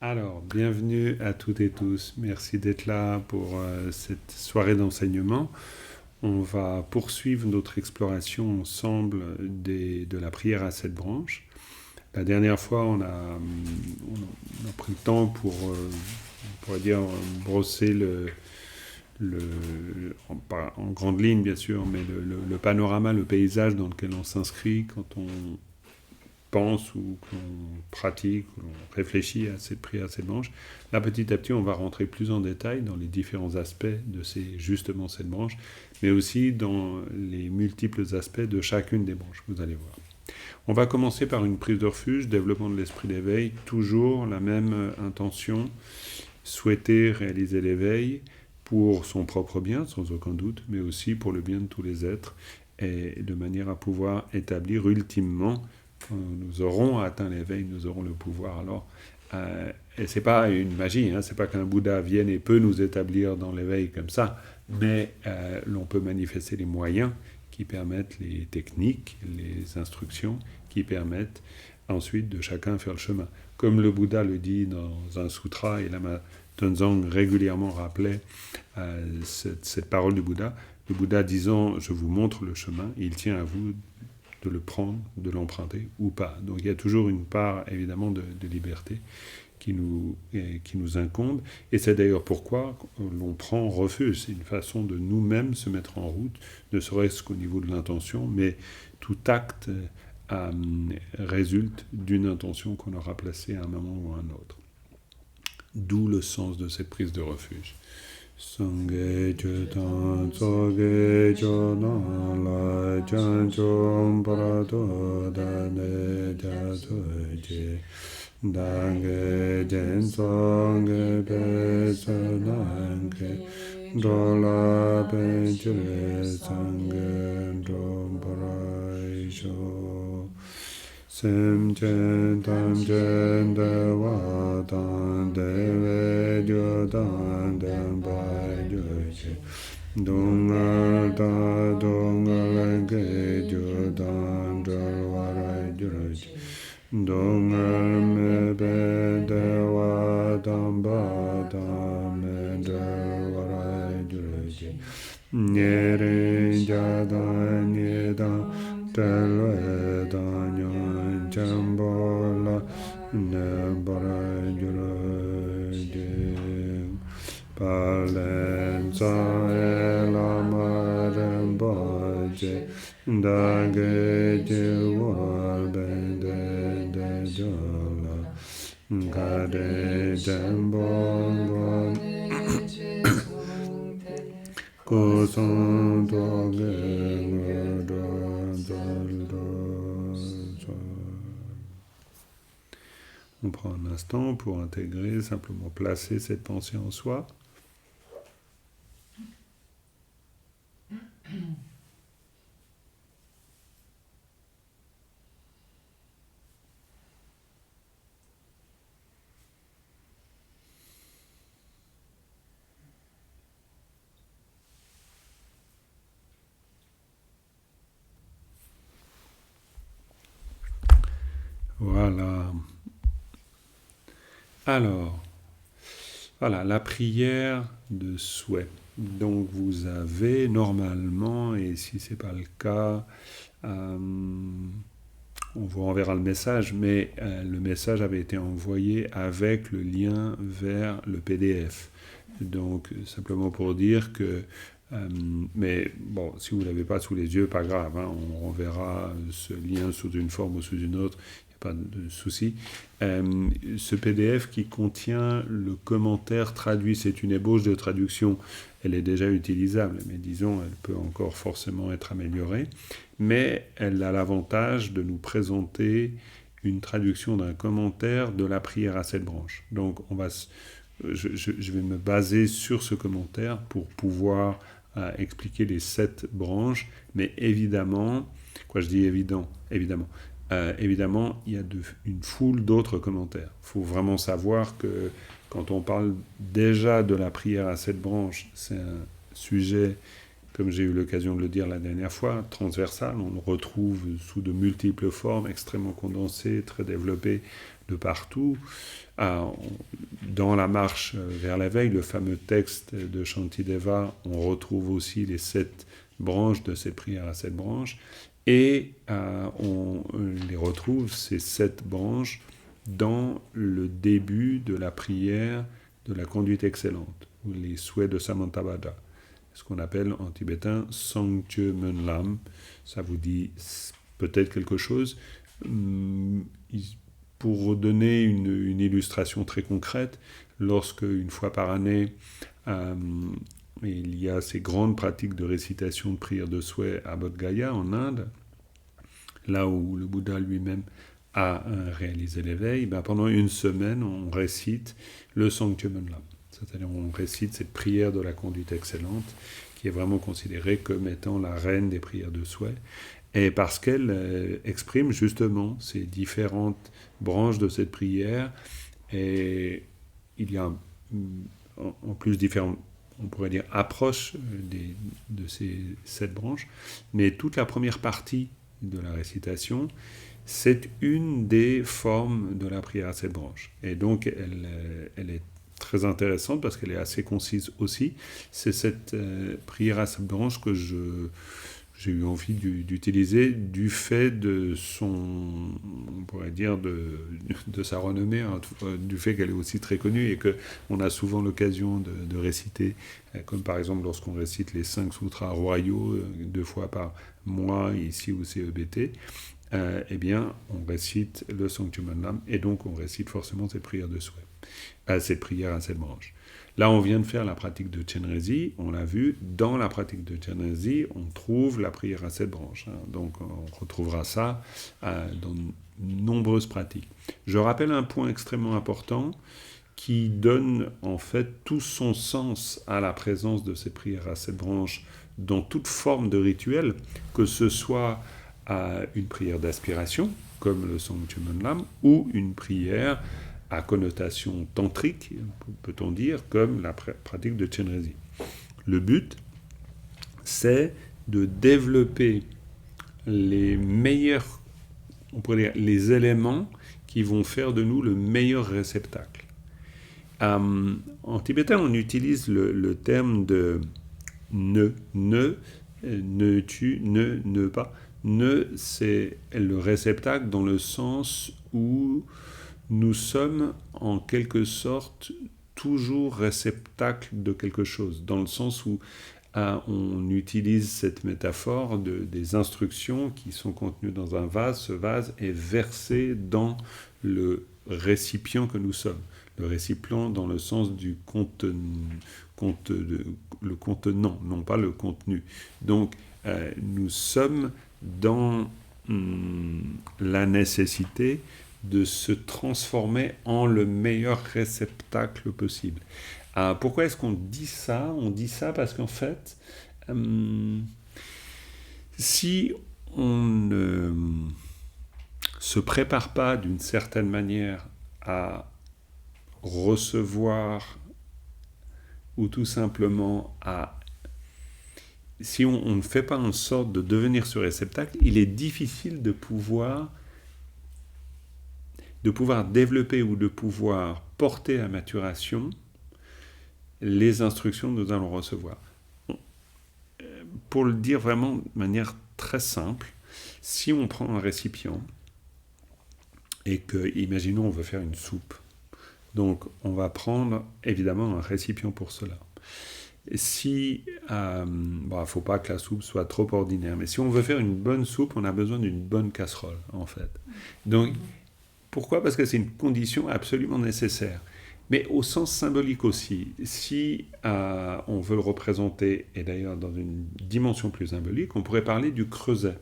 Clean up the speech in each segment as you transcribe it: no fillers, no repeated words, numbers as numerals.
Alors, bienvenue à toutes et tous. Merci d'être là pour cette soirée d'enseignement. On va poursuivre notre exploration ensemble de la prière à 7 branches. La dernière fois, on a pris le temps pour, on pourrait dire, brosser le, en grande ligne, bien sûr, mais le panorama, le paysage dans lequel on s'inscrit quand on pense ou qu'on pratique, ou qu'on réfléchit à cette prière, à cette branche. Là, petit à petit, on va rentrer plus en détail dans les différents aspects de justement cette branche, mais aussi dans les multiples aspects de chacune des branches, vous allez voir. On va commencer par une prise de refuge, développement de l'esprit d'éveil, toujours la même intention, souhaiter réaliser l'éveil pour son propre bien, sans aucun doute, mais aussi pour le bien de tous les êtres, et de manière à pouvoir établir ultimement, quand nous aurons atteint l'éveil, nous aurons le pouvoir. Alors, et c'est pas une magie, c'est pas qu'un Bouddha vienne et peut nous établir dans l'éveil comme ça, mais l'on peut manifester les moyens qui permettent, les techniques, les instructions qui permettent ensuite de chacun faire le chemin. Comme le Bouddha le dit dans un sutra, et Lama Tenzang régulièrement rappelait cette parole du Bouddha, le Bouddha disant « je vous montre le chemin », il tient à vous de le prendre, de l'emprunter ou pas. Donc il y a toujours une part évidemment de liberté qui nous incombe, et c'est d'ailleurs pourquoi l'on prend refuge. C'est une façon de nous-mêmes se mettre en route, ne serait-ce qu'au niveau de l'intention, mais tout acte résulte d'une intention qu'on aura placée à un moment ou à un autre. D'où le sens de cette prise de refuge. Sangye chutan tsoge chodan la chan chom parato dane jatsoje dange jen sangye pe sanange dola pe chure sangye dom paraisho Sem chen tam chen de wa dan de ve jo dan den bai jo che dongal da dongal ge jo dan jo wa ra jo che dongal me be de wa dan ba da me de wa ra jo che nye re ja da nye da Telve danyan chambola ne barajurajeng Palenza elamarem baje Dage jewal bende de jola Gade jambongon Koson toge On prend un instant pour intégrer, simplement placer cette pensée en soi. Voilà. Alors, voilà, la prière de souhait. Donc vous avez normalement, et si ce n'est pas le cas, on vous renverra le message, mais le message avait été envoyé avec le lien vers le PDF. Donc simplement pour dire que, mais bon, si vous ne l'avez pas sous les yeux, pas grave, on renverra ce lien sous une forme ou sous une autre, pas de souci. Ce PDF qui contient le commentaire traduit, c'est une ébauche de traduction, elle est déjà utilisable, mais disons, elle peut encore forcément être améliorée, mais elle a l'avantage de nous présenter une traduction d'un commentaire de la prière à 7 branches. Donc, je vais me baser sur ce commentaire pour pouvoir expliquer les 7 branches, mais évidemment, quoi je dis évidemment, évidemment, il y a une foule d'autres commentaires. Il faut vraiment savoir que quand on parle déjà de la prière à 7 branches, c'est un sujet comme j'ai eu l'occasion de le dire la dernière fois, transversal. On le retrouve sous de multiples formes, extrêmement condensées, très développées de partout. Dans la marche vers l'éveil, le fameux texte de Shantideva, on retrouve aussi les 7 branches de cette prière à 7 branches. Et on les retrouve, ces 7 branches, dans le début de la prière de la conduite excellente, ou les souhaits de Samantabhadra, ce qu'on appelle en tibétain Sangche Menlam. Ça vous dit peut-être quelque chose. Pour donner une illustration très concrète, lorsque, une fois par année, il y a ces grandes pratiques de récitation de prière de souhait à Bodh Gaya, en Inde, là où le Bouddha lui-même a réalisé l'éveil, pendant une semaine, on récite le Sangche Menlam. C'est-à-dire on récite cette prière de la conduite excellente, qui est vraiment considérée comme étant la reine des prières de souhait, et parce qu'elle exprime justement ces différentes branches de cette prière, et il y a en plus différentes, on pourrait dire, approches de ces 7 branches, mais toute la première partie de la récitation, c'est une des formes de la prière à 7 branches. Et donc, elle est très intéressante parce qu'elle est assez concise aussi. C'est cette prière à 7 branches que j'ai eu envie d'utiliser du fait de son, on pourrait dire, de sa renommée, hein, du fait qu'elle est aussi très connue et qu'on a souvent l'occasion de réciter, comme par exemple lorsqu'on récite les 5 sutras royaux 2 fois par mois ici au CEBT. Eh bien, on récite le Sangche Menlam, et donc on récite forcément cette prière de souhait, cette prière à 7 branches. Là, on vient de faire la pratique de Chenrezig, on l'a vu, dans la pratique de Chenrezig, on trouve la prière à 7 branches, hein, donc on retrouvera ça dans de nombreuses pratiques. Je rappelle un point extrêmement important qui donne en fait tout son sens à la présence de cette prière à 7 branches dans toute forme de rituel, que ce soit une prière d'aspiration, comme le Sangche Menlam, ou une prière à connotation tantrique, peut-on dire, comme la pratique de Chenrezig. Le but, c'est de développer les meilleurs, on pourrait dire, les éléments qui vont faire de nous le meilleur réceptacle. En tibétain, on utilise le terme de ne, tu, ne pas. Ne, c'est le réceptacle dans le sens où nous sommes en quelque sorte toujours réceptacle de quelque chose, dans le sens où on utilise cette métaphore des instructions qui sont contenues dans un vase. Ce vase est versé dans le récipient que nous sommes. Le récipient dans le sens du le contenant, non pas le contenu. Donc, nous sommes dans la nécessité de se transformer en le meilleur réceptacle possible. Pourquoi est-ce qu'on dit ça ? On dit ça parce qu'en fait, si on ne se prépare pas d'une certaine manière à recevoir, ou tout simplement si on ne fait pas en sorte de devenir ce réceptacle, il est difficile de pouvoir développer ou de pouvoir porter à maturation les instructions que nous allons recevoir. Pour le dire vraiment de manière très simple, si on prend un récipient et que, imaginons, on veut faire une soupe, donc on va prendre évidemment un récipient pour cela. Si, ne faut pas que la soupe soit trop ordinaire, mais si on veut faire une bonne soupe, on a besoin d'une bonne casserole, en fait. Donc, pourquoi ? Parce que c'est une condition absolument nécessaire. Mais au sens symbolique aussi, si on veut le représenter, et d'ailleurs dans une dimension plus symbolique, on pourrait parler du creuset.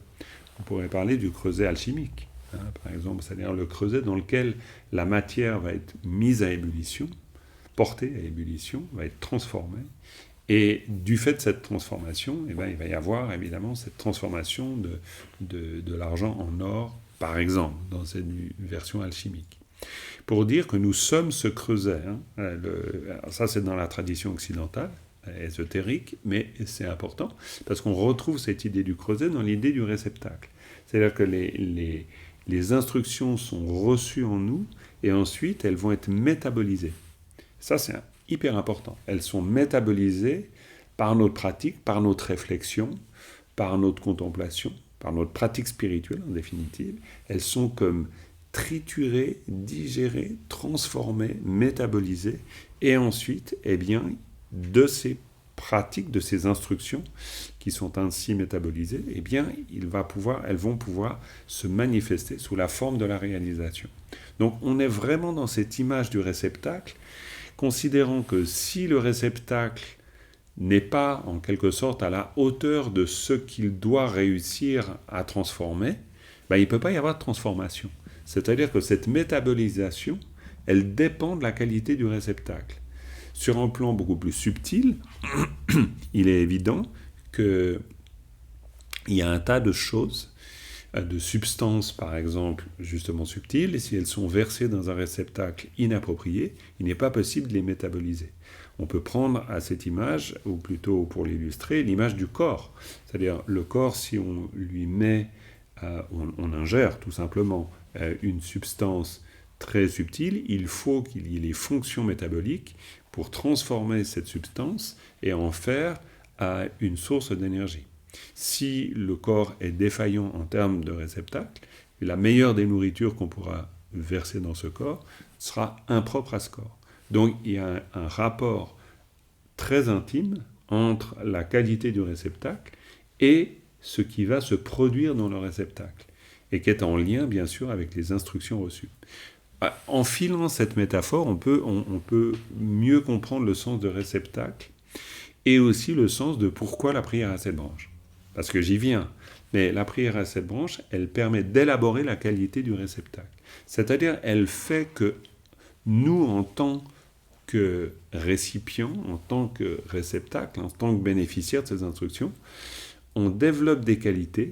On pourrait parler du creuset alchimique, hein, par exemple, c'est-à-dire le creuset dans lequel la matière va être mise à ébullition, portée à ébullition, va être transformée. Et du fait de cette transformation, il va y avoir évidemment cette transformation de l'argent en or, par exemple, dans cette version alchimique. Pour dire que nous sommes ce creuset, alors ça c'est dans la tradition occidentale, ésotérique, mais c'est important, parce qu'on retrouve cette idée du creuset dans l'idée du réceptacle. C'est-à-dire que les instructions sont reçues en nous, et ensuite elles vont être métabolisées. Ça, c'est hyper important. Elles sont métabolisées par notre pratique, par notre réflexion, par notre contemplation, par notre pratique spirituelle en définitive. Elles sont comme triturées, digérées, transformées, métabolisées, et ensuite, eh bien, de ces pratiques, de ces instructions qui sont ainsi métabolisées, eh bien, elles vont pouvoir se manifester sous la forme de la réalisation. Donc, on est vraiment dans cette image du réceptacle, considérant que si le réceptacle n'est pas, en quelque sorte, à la hauteur de ce qu'il doit réussir à transformer, ben, il ne peut pas y avoir de transformation. C'est-à-dire que cette métabolisation, elle dépend de la qualité du réceptacle. Sur un plan beaucoup plus subtil, il est évident qu'il y a un tas de choses, de substances par exemple justement subtiles, et si elles sont versées dans un réceptacle inapproprié, il n'est pas possible de les métaboliser. On peut prendre à cette image, ou plutôt pour l'illustrer, l'image du corps. C'est-à-dire le corps, si on lui met, on ingère tout simplement une substance très subtile, il faut qu'il y ait les fonctions métaboliques pour transformer cette substance et en faire une source d'énergie. Si le corps est défaillant en termes de réceptacle, la meilleure des nourritures qu'on pourra verser dans ce corps sera impropre à ce corps. Donc il y a un rapport très intime entre la qualité du réceptacle et ce qui va se produire dans le réceptacle, et qui est en lien bien sûr avec les instructions reçues. En filant cette métaphore, on peut mieux comprendre le sens de réceptacle et aussi le sens de pourquoi la prière à 7 branches. Parce que j'y viens, mais la prière à 7 branches, elle permet d'élaborer la qualité du réceptacle. C'est-à-dire, elle fait que nous, en tant que récipients, en tant que réceptacle, en tant que bénéficiaires de ces instructions, on développe des qualités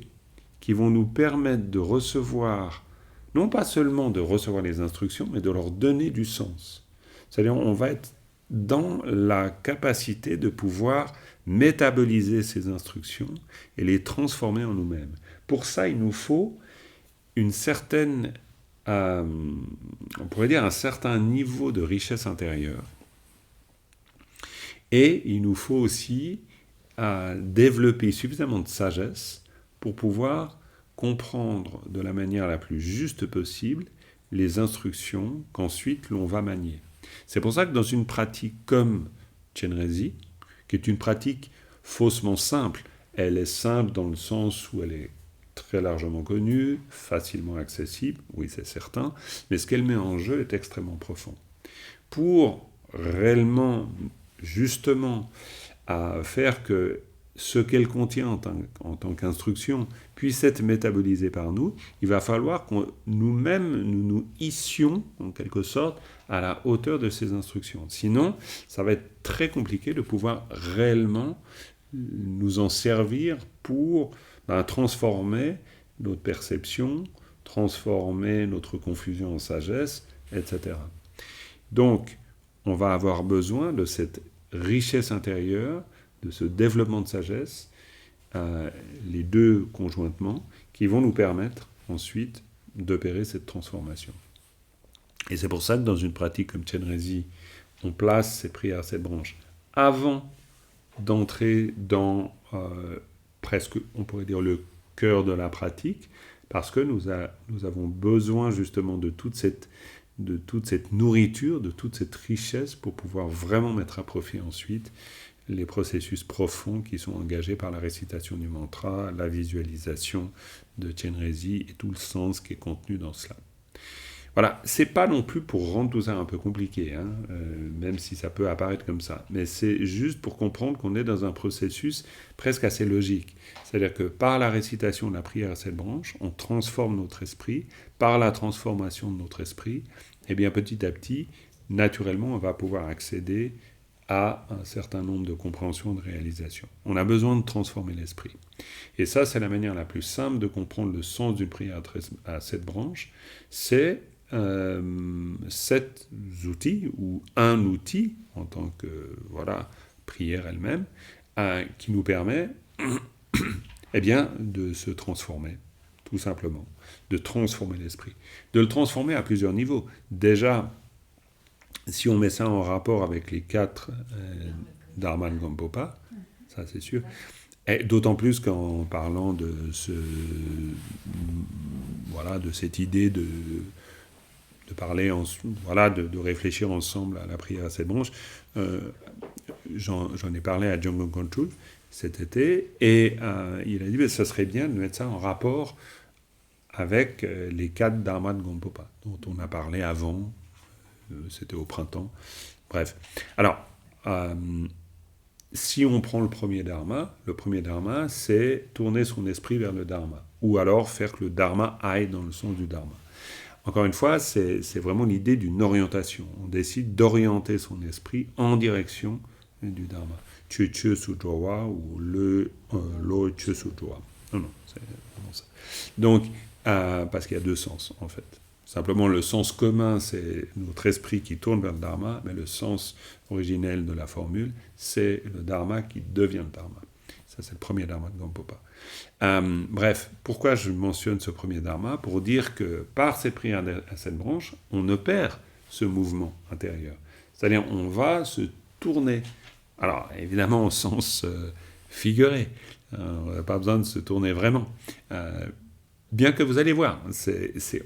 qui vont nous permettre de recevoir, non pas seulement de recevoir les instructions, mais de leur donner du sens. C'est-à-dire, on va être dans la capacité de pouvoir métaboliser ces instructions et les transformer en nous-mêmes. Pour ça, il nous faut une certaine, on pourrait dire un certain niveau de richesse intérieure. Et il nous faut aussi développer suffisamment de sagesse pour pouvoir comprendre de la manière la plus juste possible les instructions qu'ensuite l'on va manier. C'est pour ça que dans une pratique comme Chenrezig, qui est une pratique faussement simple, elle est simple dans le sens où elle est très largement connue, facilement accessible, oui c'est certain, mais ce qu'elle met en jeu est extrêmement profond. Pour réellement, justement, faire que ce qu'elle contient en tant qu'instruction puisse être métabolisé par nous, il va falloir que nous-mêmes, nous hissions, en quelque sorte, à la hauteur de ces instructions. Sinon, ça va être très compliqué de pouvoir réellement nous en servir pour transformer notre perception, transformer notre confusion en sagesse, etc. Donc, on va avoir besoin de cette richesse intérieure, de ce développement de sagesse, les deux conjointement, qui vont nous permettre ensuite d'opérer cette transformation. Et c'est pour ça que dans une pratique comme Chenrezig, on place ces prières à 7 branches avant d'entrer dans presque, on pourrait dire, le cœur de la pratique, parce que nous avons besoin justement de toute cette nourriture, de toute cette richesse pour pouvoir vraiment mettre à profit ensuite les processus profonds qui sont engagés par la récitation du mantra, la visualisation de Chenrezig et tout le sens qui est contenu dans cela. Voilà, c'est pas non plus pour rendre tout ça un peu compliqué, même si ça peut apparaître comme ça, mais c'est juste pour comprendre qu'on est dans un processus presque assez logique. C'est-à-dire que par la récitation de la prière à 7 branches, on transforme notre esprit, par la transformation de notre esprit, et bien petit à petit, naturellement, on va pouvoir accéder à un certain nombre de compréhensions, de réalisations. On a besoin de transformer l'esprit. Et ça, c'est la manière la plus simple de comprendre le sens d'une prière à 7 branches, c'est 7 outils, ou un outil, en tant que prière elle-même, qui nous permet eh bien, de se transformer, tout simplement, de transformer l'esprit, de le transformer à plusieurs niveaux. Déjà, si on met ça en rapport avec les 4 Dharma Gampopa, ça c'est sûr, et d'autant plus qu'en parlant de de cette idée de parler, de réfléchir ensemble à la prière à 7 branches, j'en ai parlé à Jung Kongtrul cet été, et il a dit que ça serait bien de mettre ça en rapport avec les 4 Dharma de Gampopa, dont on a parlé avant, c'était au printemps. Bref. Alors, si on prend le premier dharma, c'est tourner son esprit vers le dharma, ou alors faire que le dharma aille dans le sens du dharma. Encore une fois, c'est vraiment l'idée d'une orientation. On décide d'orienter son esprit en direction du dharma. Chö Sudrowa ou Lo Chö Sudrowa. Non, c'est vraiment ça. Donc, parce qu'il y a 2 sens, en fait. Simplement, le sens commun, c'est notre esprit qui tourne vers le dharma, mais le sens originel de la formule, c'est le dharma qui devient le dharma. Ça, c'est le premier dharma de Gampopa. Bref, pourquoi je mentionne ce premier dharma? Pour dire que par cette prière à 7 branches, on opère ce mouvement intérieur. C'est-à-dire, on va se tourner. Alors, évidemment, au sens figuré. On n'a pas besoin de se tourner vraiment. Bien que vous allez voir,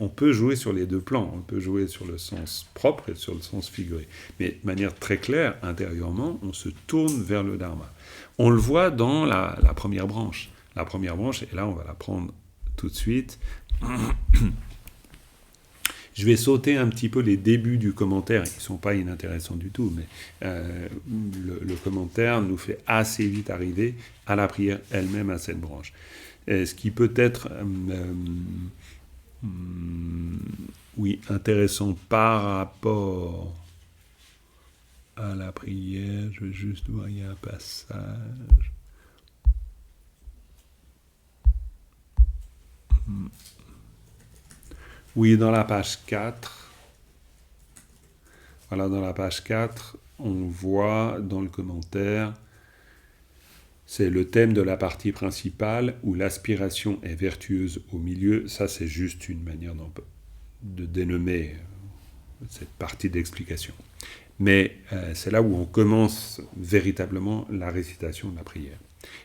on peut jouer sur les 2 plans. On peut jouer sur le sens propre et sur le sens figuré. Mais de manière très claire, intérieurement, on se tourne vers le dharma. On le voit dans la première branche. La première branche, et là on va la prendre tout de suite. Je vais sauter un petit peu les débuts du commentaire, ils ne sont pas inintéressants du tout, mais le commentaire nous fait assez vite arriver à la prière elle-même à 7 branches. Ce qui peut être intéressant par rapport à la prière, je vais juste voir, il y a un passage. Oui, dans la page 4. Voilà, dans la page 4, on voit dans le commentaire, c'est le thème de la partie principale où l'aspiration est vertueuse au milieu. Ça, c'est juste une manière de dénommer cette partie d'explication. Mais c'est là où on commence véritablement la récitation de la prière.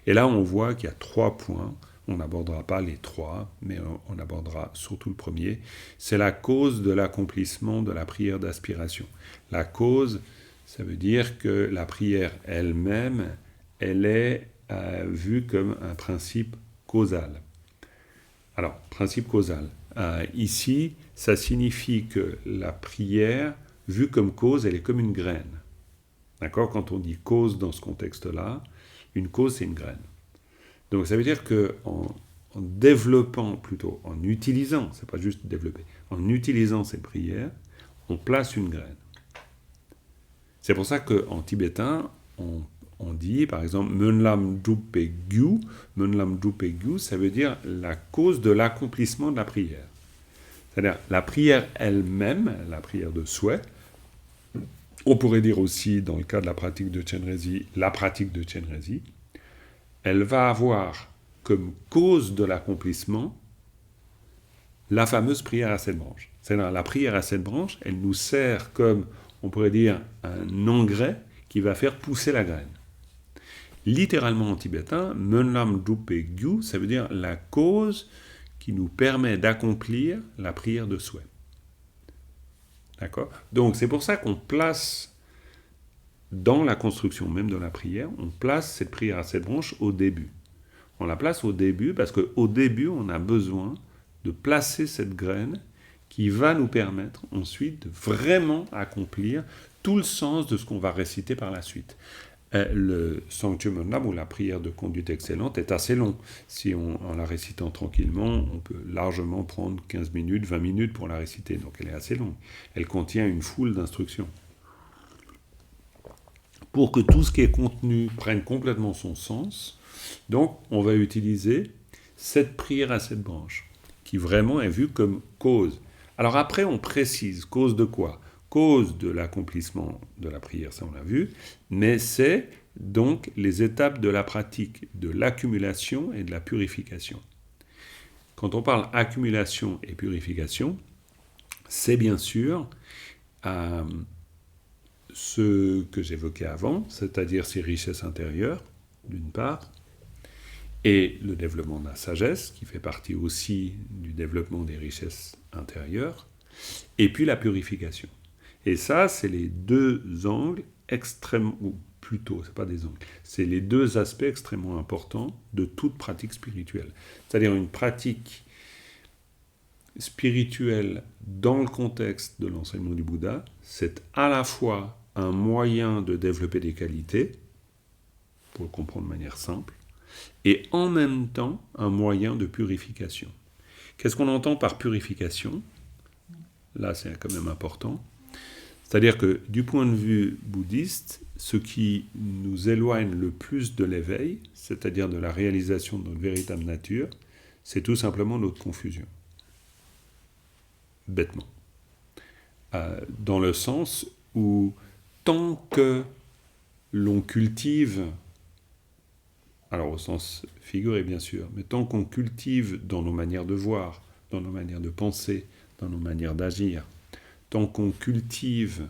Et là, on voit qu'il y a 3 points. On n'abordera pas les 3, mais on abordera surtout le premier. C'est la cause de l'accomplissement de la prière d'aspiration. La cause, ça veut dire que la prière elle-même, elle est vue comme un principe causal. Alors, principe causal. Ici, ça signifie que la prière, vue comme cause, elle est comme une graine. D'accord? Quand on dit cause dans ce contexte-là, une cause, c'est une graine. Donc ça veut dire qu'en développant, plutôt en utilisant, c'est pas juste développer, en utilisant ces prières, on place une graine. C'est pour ça qu'en tibétain, on dit par exemple Menlam Drupe Gyu. Menlam Drupe Gyu, ça veut dire la cause de l'accomplissement de la prière. C'est-à-dire la prière elle-même, la prière de souhait. On pourrait dire aussi, dans le cas de la pratique de Chenrezig, la pratique de Chenrezig. Elle va avoir comme cause de l'accomplissement la fameuse prière à 7 branches. C'est-à-dire la prière à 7 branches, elle nous sert comme, on pourrait dire, un engrais qui va faire pousser la graine. Littéralement en tibétain, Menlam Drupe Gyu, ça veut dire la cause qui nous permet d'accomplir la prière de souhait. D'accord? Donc c'est pour ça qu'on place dans la construction même de la prière, on place cette prière à 7 branches au début. On la place au début parce qu'au début, on a besoin de placer cette graine qui va nous permettre ensuite de vraiment accomplir tout le sens de ce qu'on va réciter par la suite. Le Sanctum Menlam, ou la prière de conduite excellente, est assez long. Si en la récitant tranquillement, on peut largement prendre 15 minutes, 20 minutes pour la réciter, donc elle est assez longue. Elle contient une foule d'instructions. Pour que tout ce qui est contenu prenne complètement son sens, donc on va utiliser cette prière à 7 branches, qui vraiment est vue comme cause. Alors après, on précise, cause de quoi? Cause de l'accomplissement de la prière, ça on l'a vu, mais c'est donc les étapes de la pratique de l'accumulation et de la purification. Quand on parle accumulation et purification, c'est bien sûr ce que j'évoquais avant, c'est-à-dire ces richesses intérieures, d'une part, et le développement de la sagesse, qui fait partie aussi du développement des richesses intérieures, et puis la purification. Et ça, c'est les deux angles extrêmement, ou plutôt, c'est pas des angles, c'est les deux aspects extrêmement importants de toute pratique spirituelle. C'est-à-dire une pratique spirituelle dans le contexte de l'enseignement du Bouddha, c'est à la fois un moyen de développer des qualités, pour le comprendre de manière simple, et en même temps un moyen de purification. Qu'est-ce qu'on entend par purification ? Là, c'est quand même important. C'est-à-dire que du point de vue bouddhiste, ce qui nous éloigne le plus de l'éveil, c'est-à-dire de la réalisation de notre véritable nature, c'est tout simplement notre confusion. Bêtement. Dans le sens où tant que l'on cultive, alors au sens figuré bien sûr, mais tant qu'on cultive dans nos manières de voir, dans nos manières de penser, dans nos manières d'agir, tant qu'on cultive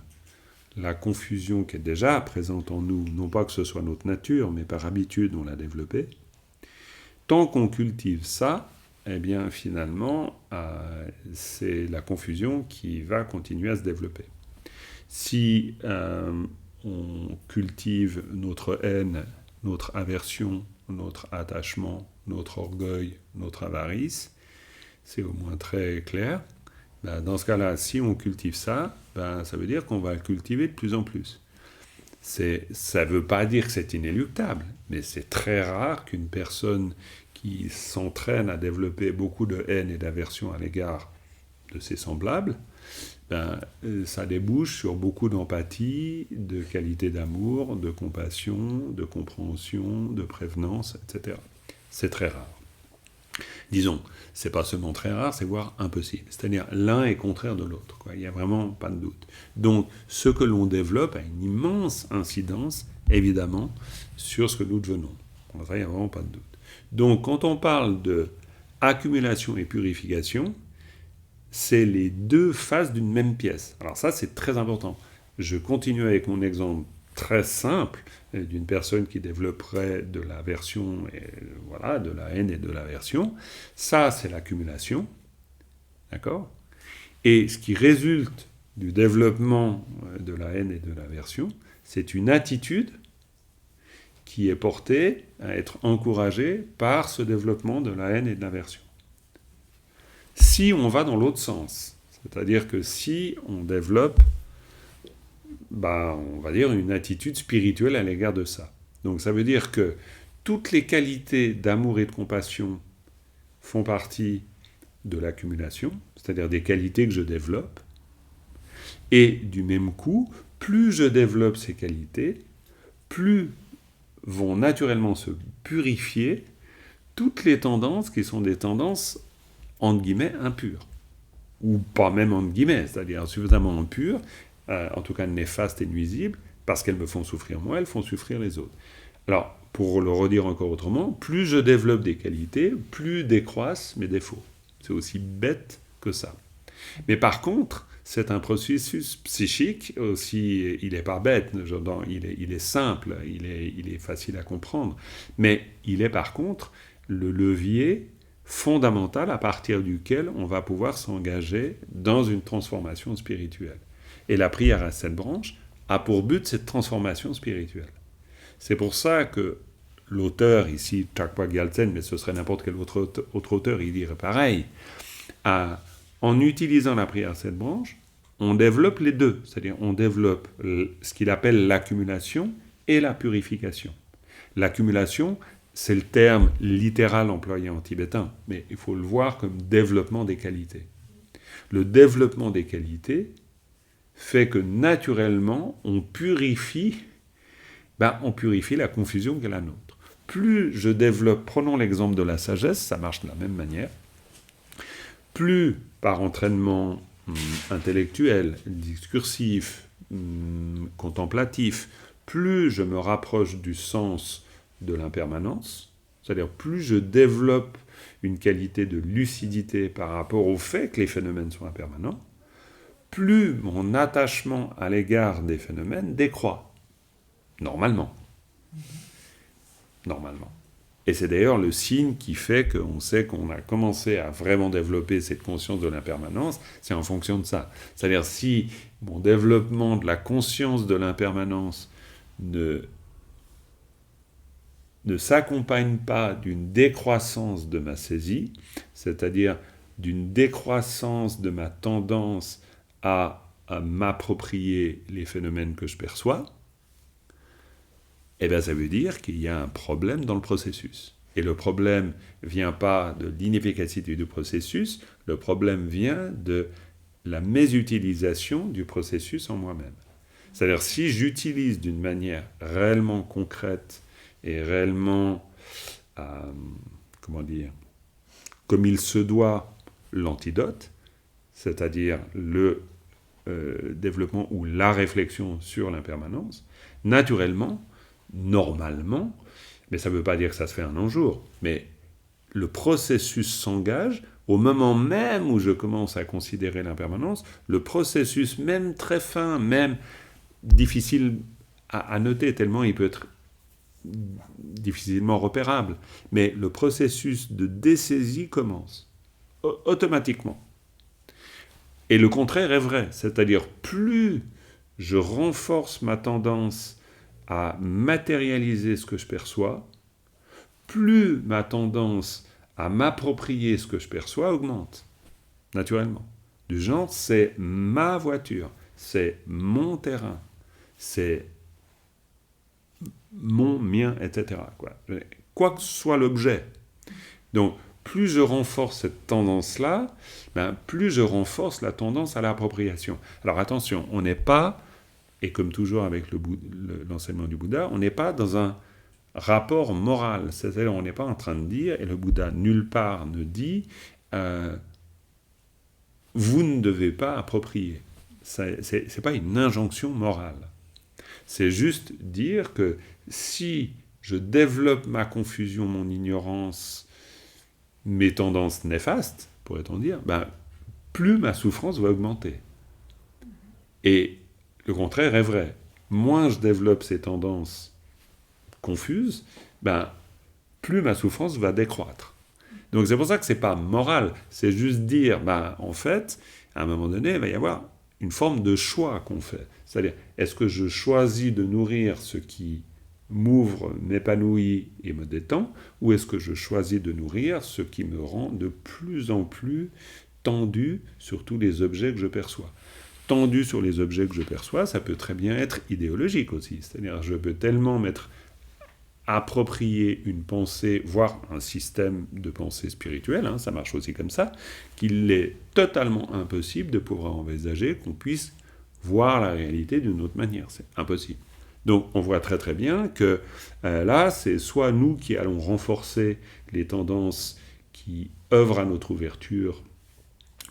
la confusion qui est déjà présente en nous, non pas que ce soit notre nature, mais par habitude on l'a développée, tant qu'on cultive ça, eh bien finalement, c'est la confusion qui va continuer à se développer. Si on cultive notre haine, notre aversion, notre attachement, notre orgueil, notre avarice, c'est au moins très clair. Dans ce cas-là, si on cultive ça, ça veut dire qu'on va le cultiver de plus en plus. Ça ne veut pas dire que c'est inéluctable, mais c'est très rare qu'une personne qui s'entraîne à développer beaucoup de haine et d'aversion à l'égard de ses semblables, ça débouche sur beaucoup d'empathie, de qualité d'amour, de compassion, de compréhension, de prévenance, etc. C'est très rare. Disons, c'est pas seulement très rare, c'est voire impossible. C'est-à-dire, l'un est contraire de l'autre, quoi. Il n'y a vraiment pas de doute. Donc, ce que l'on développe a une immense incidence, évidemment, sur ce que nous devenons. Ça, il n'y a vraiment pas de doute. Donc, quand on parle de accumulation et purification, c'est les deux faces d'une même pièce. Alors ça, c'est très important. Je continue avec mon exemple très simple d'une personne qui développerait de l'aversion, et voilà, de la haine et de l'aversion. Ça, c'est l'accumulation, d'accord ? Et ce qui résulte du développement de la haine et de l'aversion, c'est une attitude qui est portée à être encouragée par ce développement de la haine et de l'aversion. Si on va dans l'autre sens, c'est-à-dire que si on développe, on va dire, une attitude spirituelle à l'égard de ça. Donc ça veut dire que toutes les qualités d'amour et de compassion font partie de l'accumulation, c'est-à-dire des qualités que je développe, et du même coup, plus je développe ces qualités, plus vont naturellement se purifier toutes les tendances qui sont des tendances entre guillemets, impures. Ou pas même entre guillemets, c'est-à-dire suffisamment impures, en tout cas néfastes et nuisibles, parce qu'elles me font souffrir moi, elles font souffrir les autres. Alors, pour le redire encore autrement, plus je développe des qualités, plus décroissent mes défauts. C'est aussi bête que ça. Mais par contre, c'est un processus psychique aussi, il n'est pas bête, il est simple, il est facile à comprendre, mais il est par contre le levier fondamental à partir duquel on va pouvoir s'engager dans une transformation spirituelle. Et la prière à 7 branches a pour but cette transformation spirituelle. C'est pour ça que l'auteur, ici, Chakpa Gyaltsen, mais ce serait n'importe quel autre auteur, il dirait pareil, en utilisant la prière à 7 branches, on développe les deux, c'est-à-dire on développe ce qu'il appelle l'accumulation et la purification. L'accumulation, c'est le terme littéral employé en tibétain, mais il faut le voir comme développement des qualités. Le développement des qualités fait que naturellement, on purifie la confusion qui est la nôtre. Plus je développe, prenons l'exemple de la sagesse, ça marche de la même manière, plus par entraînement intellectuel, discursif, contemplatif, plus je me rapproche du sens de l'impermanence, c'est-à-dire plus je développe une qualité de lucidité par rapport au fait que les phénomènes sont impermanents, plus mon attachement à l'égard des phénomènes décroît. Normalement. Et c'est d'ailleurs le signe qui fait qu'on sait qu'on a commencé à vraiment développer cette conscience de l'impermanence, c'est en fonction de ça. C'est-à-dire si mon développement de la conscience de l'impermanence ne s'accompagne pas d'une décroissance de ma saisie, c'est-à-dire d'une décroissance de ma tendance à m'approprier les phénomènes que je perçois, eh bien ça veut dire qu'il y a un problème dans le processus. Et le problème ne vient pas de l'inefficacité du processus, le problème vient de la mésutilisation du processus en moi-même. C'est-à-dire si j'utilise d'une manière réellement concrète et réellement, comme il se doit, l'antidote, c'est-à-dire le développement ou la réflexion sur l'impermanence, naturellement, normalement, mais ça ne veut pas dire que ça se fait en un jour, mais le processus s'engage au moment même où je commence à considérer l'impermanence, le processus même très fin, même difficile à noter, tellement il peut être difficilement repérable, mais le processus de dessaisie commence automatiquement. Et le contraire est vrai, c'est-à-dire plus je renforce ma tendance à matérialiser ce que je perçois, plus ma tendance à m'approprier ce que je perçois augmente, naturellement. Du genre, c'est ma voiture, c'est mon terrain, c'est mon, mien, etc. Quoi que soit l'objet. Donc, plus je renforce cette tendance-là, plus je renforce la tendance à l'appropriation. Alors attention, on n'est pas, et comme toujours avec l'enseignement du Bouddha, on n'est pas dans un rapport moral. C'est-à-dire, on n'est pas en train de dire, et le Bouddha nulle part ne dit, vous ne devez pas approprier. C'est pas une injonction morale. C'est juste dire que si je développe ma confusion, mon ignorance, mes tendances néfastes, pourrait-on dire, plus ma souffrance va augmenter. Et le contraire est vrai. Moins je développe ces tendances confuses, plus ma souffrance va décroître. Donc c'est pour ça que c'est pas moral, c'est juste dire, en fait, à un moment donné, il va y avoir une forme de choix qu'on fait. C'est-à-dire, est-ce que je choisis de nourrir ce qui m'ouvre, m'épanouit et me détend, ou est-ce que je choisis de nourrir ce qui me rend de plus en plus tendu sur tous les objets que je perçois. Tendu sur les objets que je perçois, ça peut très bien être idéologique aussi. C'est-à-dire, je peux tellement m'être approprié une pensée, voire un système de pensée spirituelle, ça marche aussi comme ça, qu'il est totalement impossible de pouvoir envisager qu'on puisse voir la réalité d'une autre manière. C'est impossible. Donc on voit très très bien que là, c'est soit nous qui allons renforcer les tendances qui œuvrent à notre ouverture,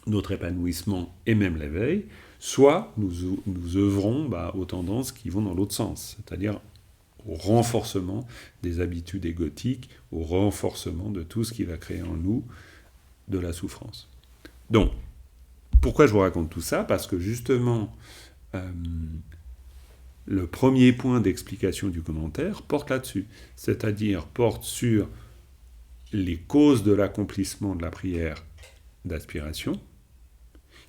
notre épanouissement et même l'éveil, soit nous œuvrons aux tendances qui vont dans l'autre sens, c'est-à-dire au renforcement des habitudes égotiques, au renforcement de tout ce qui va créer en nous de la souffrance. Donc, pourquoi je vous raconte tout ça ? Parce que justement, le premier point d'explication du commentaire porte là-dessus, c'est-à-dire porte sur les causes de l'accomplissement de la prière d'aspiration,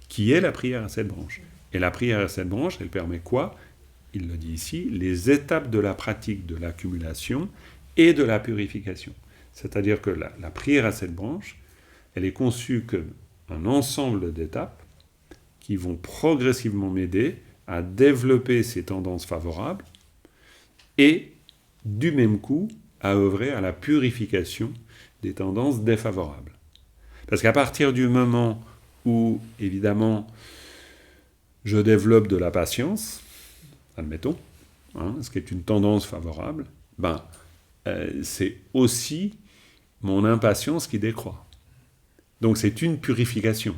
qui est la prière à 7 branches. Et la prière à 7 branches, elle permet quoi ? Il le dit ici, les étapes de la pratique de l'accumulation et de la purification. C'est-à-dire que la prière à 7 branches, elle est conçue comme un ensemble d'étapes qui vont progressivement m'aider à développer ces tendances favorables et, du même coup, à œuvrer à la purification des tendances défavorables. Parce qu'à partir du moment où, évidemment, je développe de la patience, admettons, ce qui est une tendance favorable, c'est aussi mon impatience qui décroît. Donc c'est une purification.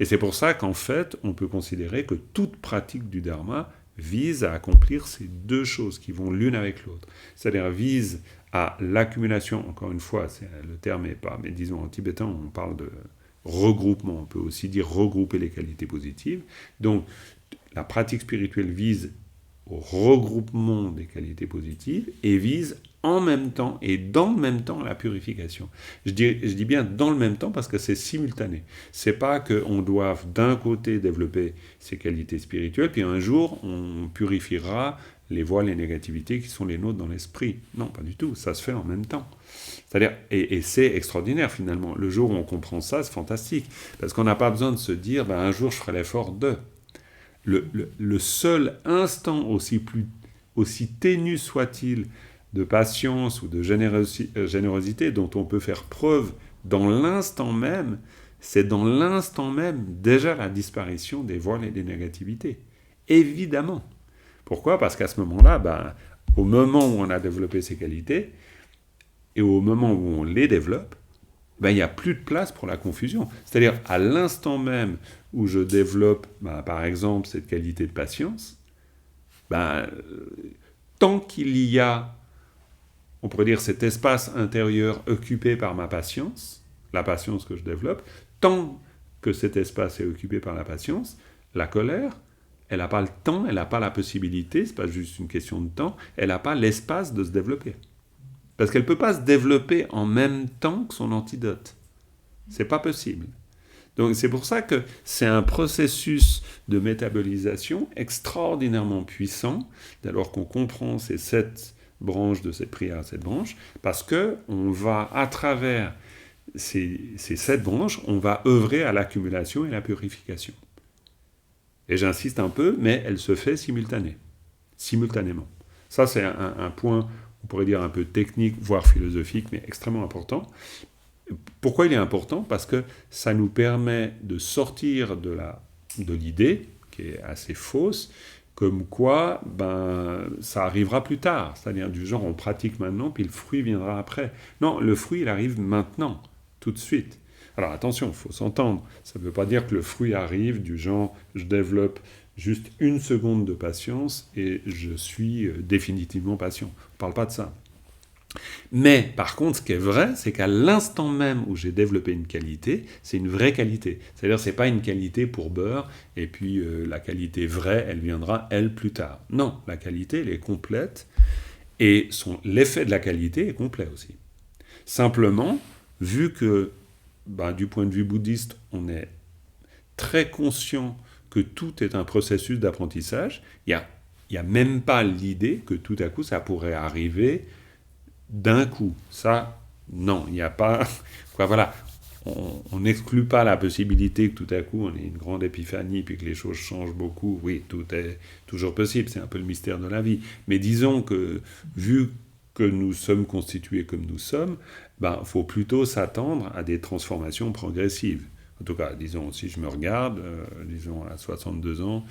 Et c'est pour ça qu'en fait, on peut considérer que toute pratique du dharma vise à accomplir ces deux choses qui vont l'une avec l'autre. C'est-à-dire vise à l'accumulation, encore une fois, le terme n'est pas, mais disons en tibétain, on parle de regroupement, on peut aussi dire regrouper les qualités positives. Donc, la pratique spirituelle vise au regroupement des qualités positives et vise en même temps et dans le même temps la purification. Je dis bien dans le même temps parce que c'est simultané. C'est pas qu'on doive d'un côté développer ces qualités spirituelles, puis un jour on purifiera les voiles, les négativités qui sont les nôtres dans l'esprit. Non, pas du tout, ça se fait en même temps. C'est-à-dire, et c'est extraordinaire finalement. Le jour où on comprend ça, c'est fantastique. Parce qu'on n'a pas besoin de se dire, un jour je ferai l'effort de. Le seul instant aussi ténu soit-il de patience ou de générosité dont on peut faire preuve dans l'instant même, c'est dans l'instant même déjà la disparition des voiles et des négativités. Évidemment. Pourquoi ? Parce qu'à ce moment-là, au moment où on a développé ces qualités, et au moment où on les développe, il n'y a plus de place pour la confusion. C'est-à-dire, à l'instant même où je développe, par exemple, cette qualité de patience, tant qu'il y a, on pourrait dire, cet espace intérieur occupé par ma patience, la patience que je développe, tant que cet espace est occupé par la patience, la colère, elle n'a pas le temps, elle n'a pas la possibilité, c'est pas juste une question de temps, elle n'a pas l'espace de se développer. Parce qu'elle ne peut pas se développer en même temps que son antidote. C'est pas possible. Donc c'est pour ça que c'est un processus de métabolisation extraordinairement puissant, dès lors qu'on comprend ces 7 branches de cette prière, cette branche, parce qu'on va, à travers ces 7 branches, on va œuvrer à l'accumulation et la purification. Et j'insiste un peu, mais elle se fait simultanément. Ça, c'est un point, on pourrait dire un peu technique, voire philosophique, mais extrêmement important. Pourquoi il est important ? Parce que ça nous permet de sortir de l'idée, qui est assez fausse, comme quoi ça arrivera plus tard. C'est-à-dire du genre, on pratique maintenant, puis le fruit viendra après. Non, le fruit, il arrive maintenant, tout de suite. Alors attention, il faut s'entendre. Ça ne veut pas dire que le fruit arrive du genre, je développe juste 1 seconde de patience et je suis définitivement patient. On ne parle pas de ça. Mais par contre, ce qui est vrai, c'est qu'à l'instant même où j'ai développé une qualité, c'est une vraie qualité. C'est-à-dire, ce n'est pas une qualité pour beurre, et puis la qualité vraie, elle viendra, elle, plus tard. Non, la qualité, elle est complète, et l'effet de la qualité est complet aussi. Simplement, vu que, du point de vue bouddhiste, on est très conscient que tout est un processus d'apprentissage, il n'y a même pas l'idée que tout à coup, ça pourrait arriver d'un coup. Ça, non, il n'y a pas... voilà, on n'exclut pas la possibilité que tout à coup, on ait une grande épiphanie, puis que les choses changent beaucoup. Oui, tout est toujours possible, c'est un peu le mystère de la vie. Mais disons que, vu que nous sommes constitués comme nous sommes, faut plutôt s'attendre à des transformations progressives. En tout cas, disons, si je me regarde, disons à 62 ans,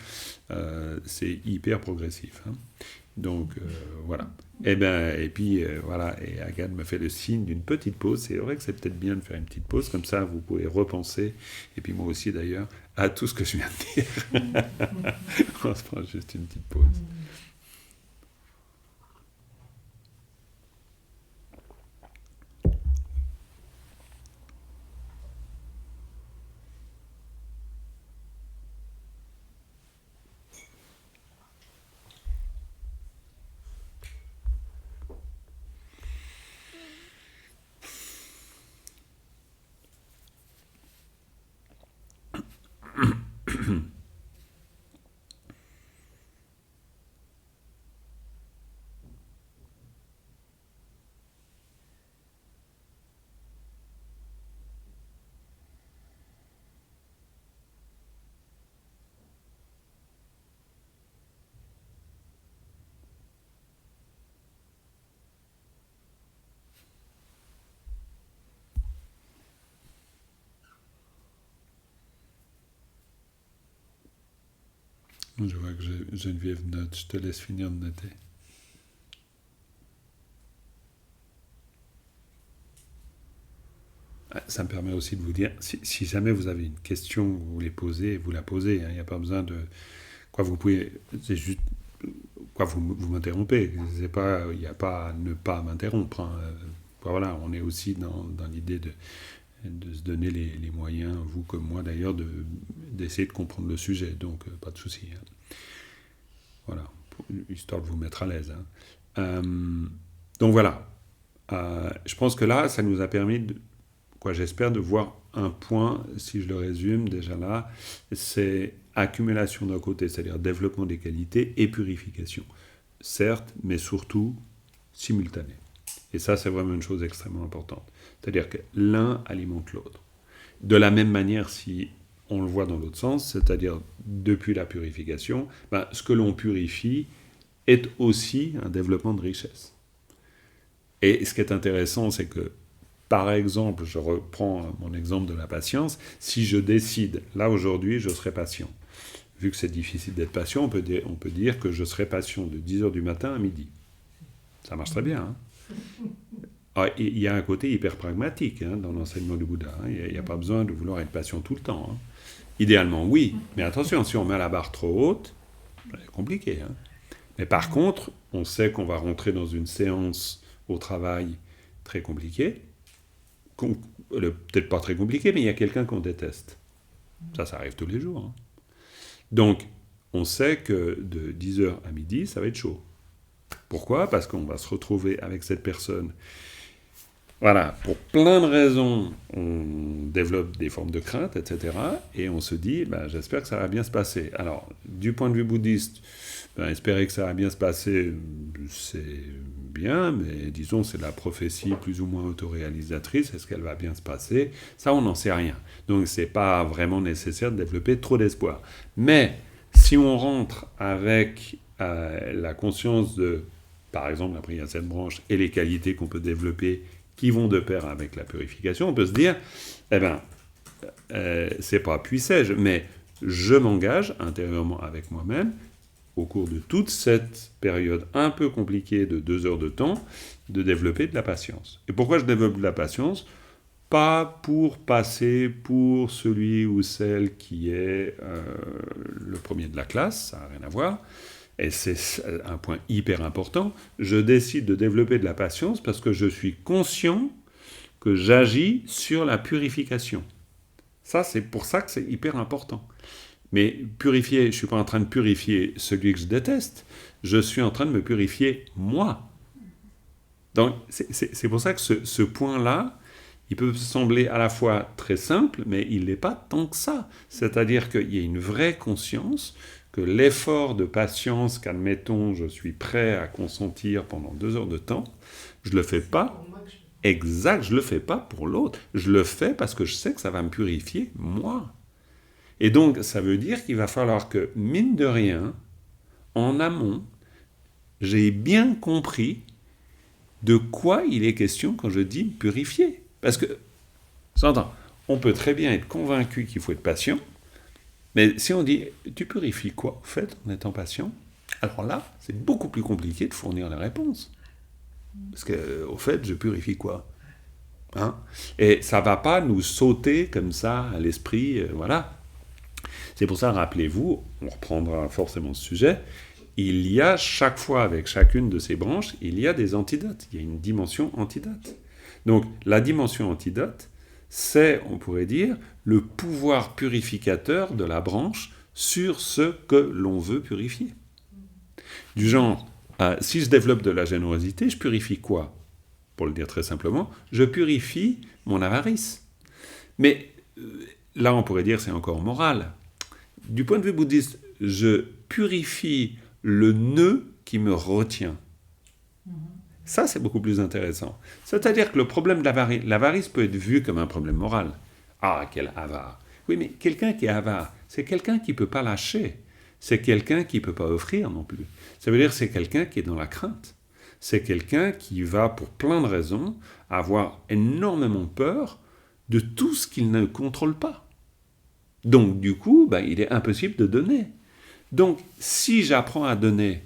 c'est hyper progressif. Donc, voilà. Et puis, voilà, et Agathe me fait le signe d'une petite pause. C'est vrai que c'est peut-être bien de faire une petite pause, comme ça vous pouvez repenser, et puis moi aussi d'ailleurs, à tout ce que je viens de dire. On se prend juste une petite pause. Je vois que Geneviève note, je te laisse finir de noter. Ça me permet aussi de vous dire, si jamais vous avez une question, vous voulez poser, vous la posez. Il n'y a pas besoin de... vous pouvez... C'est juste Quoi, vous m'interrompez. Il n'y a pas à ne pas m'interrompre. Hein. Voilà, on est aussi dans l'idée de se donner les moyens, vous comme moi d'ailleurs, d'essayer de comprendre le sujet. Donc, pas de souci. Hein. Voilà, histoire de vous mettre à l'aise. Hein. Donc voilà. Je pense que là, ça nous a permis, j'espère, de voir un point, si je le résume déjà là, c'est accumulation d'un côté, c'est-à-dire développement des qualités et purification. Certes, mais surtout simultané. Et ça, c'est vraiment une chose extrêmement importante. C'est-à-dire que l'un alimente l'autre. De la même manière, si on le voit dans l'autre sens, c'est-à-dire depuis la purification, ce que l'on purifie est aussi un développement de richesse. Et ce qui est intéressant, c'est que, par exemple, je reprends mon exemple de la patience, si je décide, là aujourd'hui, je serai patient. Vu que c'est difficile d'être patient, on peut dire que je serai patient de 10h du matin à midi. Ça marche très bien. Hein. Alors, il y a un côté hyper pragmatique hein, dans l'enseignement du Bouddha. Hein. Il n'y a pas besoin de vouloir être patient tout le temps. Hein. Idéalement, oui. Mais attention, si on met la barre trop haute, c'est compliqué. Hein. Mais par contre, on sait qu'on va rentrer dans une séance au travail très compliquée. Peut-être pas très compliqué, mais il y a quelqu'un qu'on déteste. Ça arrive tous les jours. Hein. Donc, on sait que de 10h à midi, ça va être chaud. Pourquoi ? Parce qu'on va se retrouver avec cette personne. Voilà, pour plein de raisons, on développe des formes de crainte, etc. Et on se dit, j'espère que ça va bien se passer. Alors, du point de vue bouddhiste, espérer que ça va bien se passer, c'est bien, mais disons, c'est de la prophétie plus ou moins autoréalisatrice. Est-ce qu'elle va bien se passer ? Ça, on n'en sait rien. Donc, c'est pas vraiment nécessaire de développer trop d'espoir. Mais, si on rentre avec la conscience de, par exemple, la prière à 7 branches et les qualités qu'on peut développer qui vont de pair avec la purification, on peut se dire, c'est pas puissais-je, mais je m'engage intérieurement avec moi-même, au cours de toute cette période un peu compliquée de 2 heures de temps, de développer de la patience. Et pourquoi je développe de la patience ? Pas pour passer pour celui ou celle qui est le premier de la classe, ça n'a rien à voir, et c'est un point hyper important, je décide de développer de la patience parce que je suis conscient que j'agis sur la purification. Ça, c'est pour ça que c'est hyper important. Mais purifier, je ne suis pas en train de purifier celui que je déteste, je suis en train de me purifier moi. Donc, c'est pour ça que ce point-là, il peut sembler à la fois très simple, mais il n'est pas tant que ça. C'est-à-dire qu'il y a une vraie conscience que l'effort de patience qu'admettons, je suis prêt à consentir pendant 2 heures de temps, je ne le fais pas. Exact, je ne le fais pas pour l'autre. Je le fais parce que je sais que ça va me purifier, moi. Et donc, ça veut dire qu'il va falloir que, mine de rien, en amont, j'ai bien compris de quoi il est question quand je dis purifier. Parce que, on peut très bien être convaincu qu'il faut être patient, mais si on dit, tu purifies quoi, au fait, en étant patient ? Alors là, c'est beaucoup plus compliqué de fournir la réponse. Parce que, au fait, je purifie quoi ? Hein ? Et ça ne va pas nous sauter comme ça à l'esprit, voilà. C'est pour ça, rappelez-vous, on reprendra forcément ce sujet, il y a chaque fois, avec chacune de ces branches, il y a des antidotes. Il y a une dimension antidote. Donc, la dimension antidote, c'est, on pourrait dire, le pouvoir purificateur de la branche sur ce que l'on veut purifier. Du genre, si je développe de la générosité, je purifie quoi ? Pour le dire très simplement, je purifie mon avarice. Mais là, on pourrait dire c'est encore moral. Du point de vue bouddhiste, je purifie le nœud qui me retient. Ça, c'est beaucoup plus intéressant. C'est-à-dire que le problème de l'avarice peut être vu comme un problème moral. Ah, quel avare. Oui, mais quelqu'un qui est avare, c'est quelqu'un qui ne peut pas lâcher. C'est quelqu'un qui ne peut pas offrir non plus. Ça veut dire que c'est quelqu'un qui est dans la crainte. C'est quelqu'un qui va, pour plein de raisons, avoir énormément peur de tout ce qu'il ne contrôle pas. Donc, du coup, il est impossible de donner. Donc, si j'apprends à donner,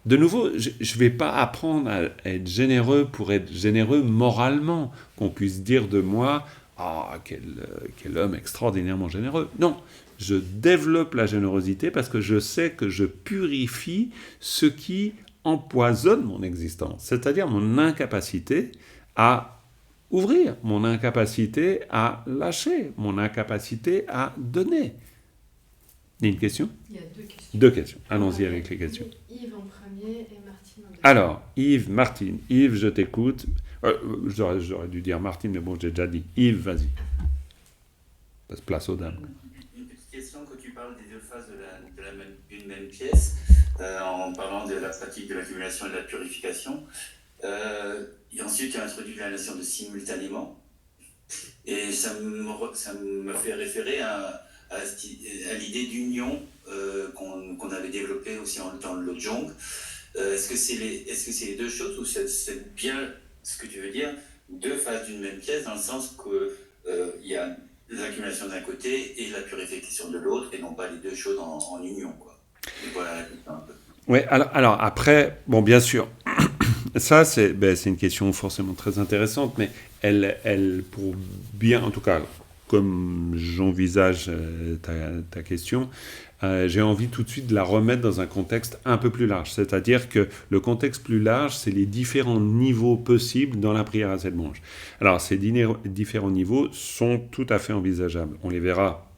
de nouveau, je ne vais pas apprendre à être généreux pour être généreux moralement, qu'on puisse dire de moi, Ah, quel homme extraordinairement généreux. Non, je développe la générosité parce que je sais que je purifie ce qui empoisonne mon existence, c'est-à-dire mon incapacité à ouvrir, mon incapacité à lâcher, mon incapacité à donner. Il y a une question ? Il y a deux questions. Deux questions. Allons-y avec les questions. Yves en premier et Martine en deuxième. Alors, Yves, Martine. Yves, je t'écoute. J'aurais dû dire Martine, mais bon, j'ai déjà dit. Yves, vas-y. Place aux dames. Une petite question, quand tu parles des deux phases d'une même pièce, en parlant de la pratique de l'accumulation et de la purification, et ensuite tu as introduit la notion de simultanément, et ça me fait référer à l'idée d'union qu'on avait développée aussi dans le Lojong. Est-ce que c'est les deux choses, ou c'est bien ce que tu veux dire, deux phases d'une même pièce, dans le sens qu'il y a l'accumulation d'un côté et la purification de l'autre, et non pas les deux choses en union, quoi. Et voilà la question un peu. Oui, alors après, bon, bien sûr, ça c'est une question forcément très intéressante, mais elle pour bien, en tout cas, comme j'envisage ta question, j'ai envie tout de suite de la remettre dans un contexte un peu plus large. C'est-à-dire que le contexte plus large, c'est les différents niveaux possibles dans la prière à 7 branches. Alors, ces différents niveaux sont tout à fait envisageables. On les verra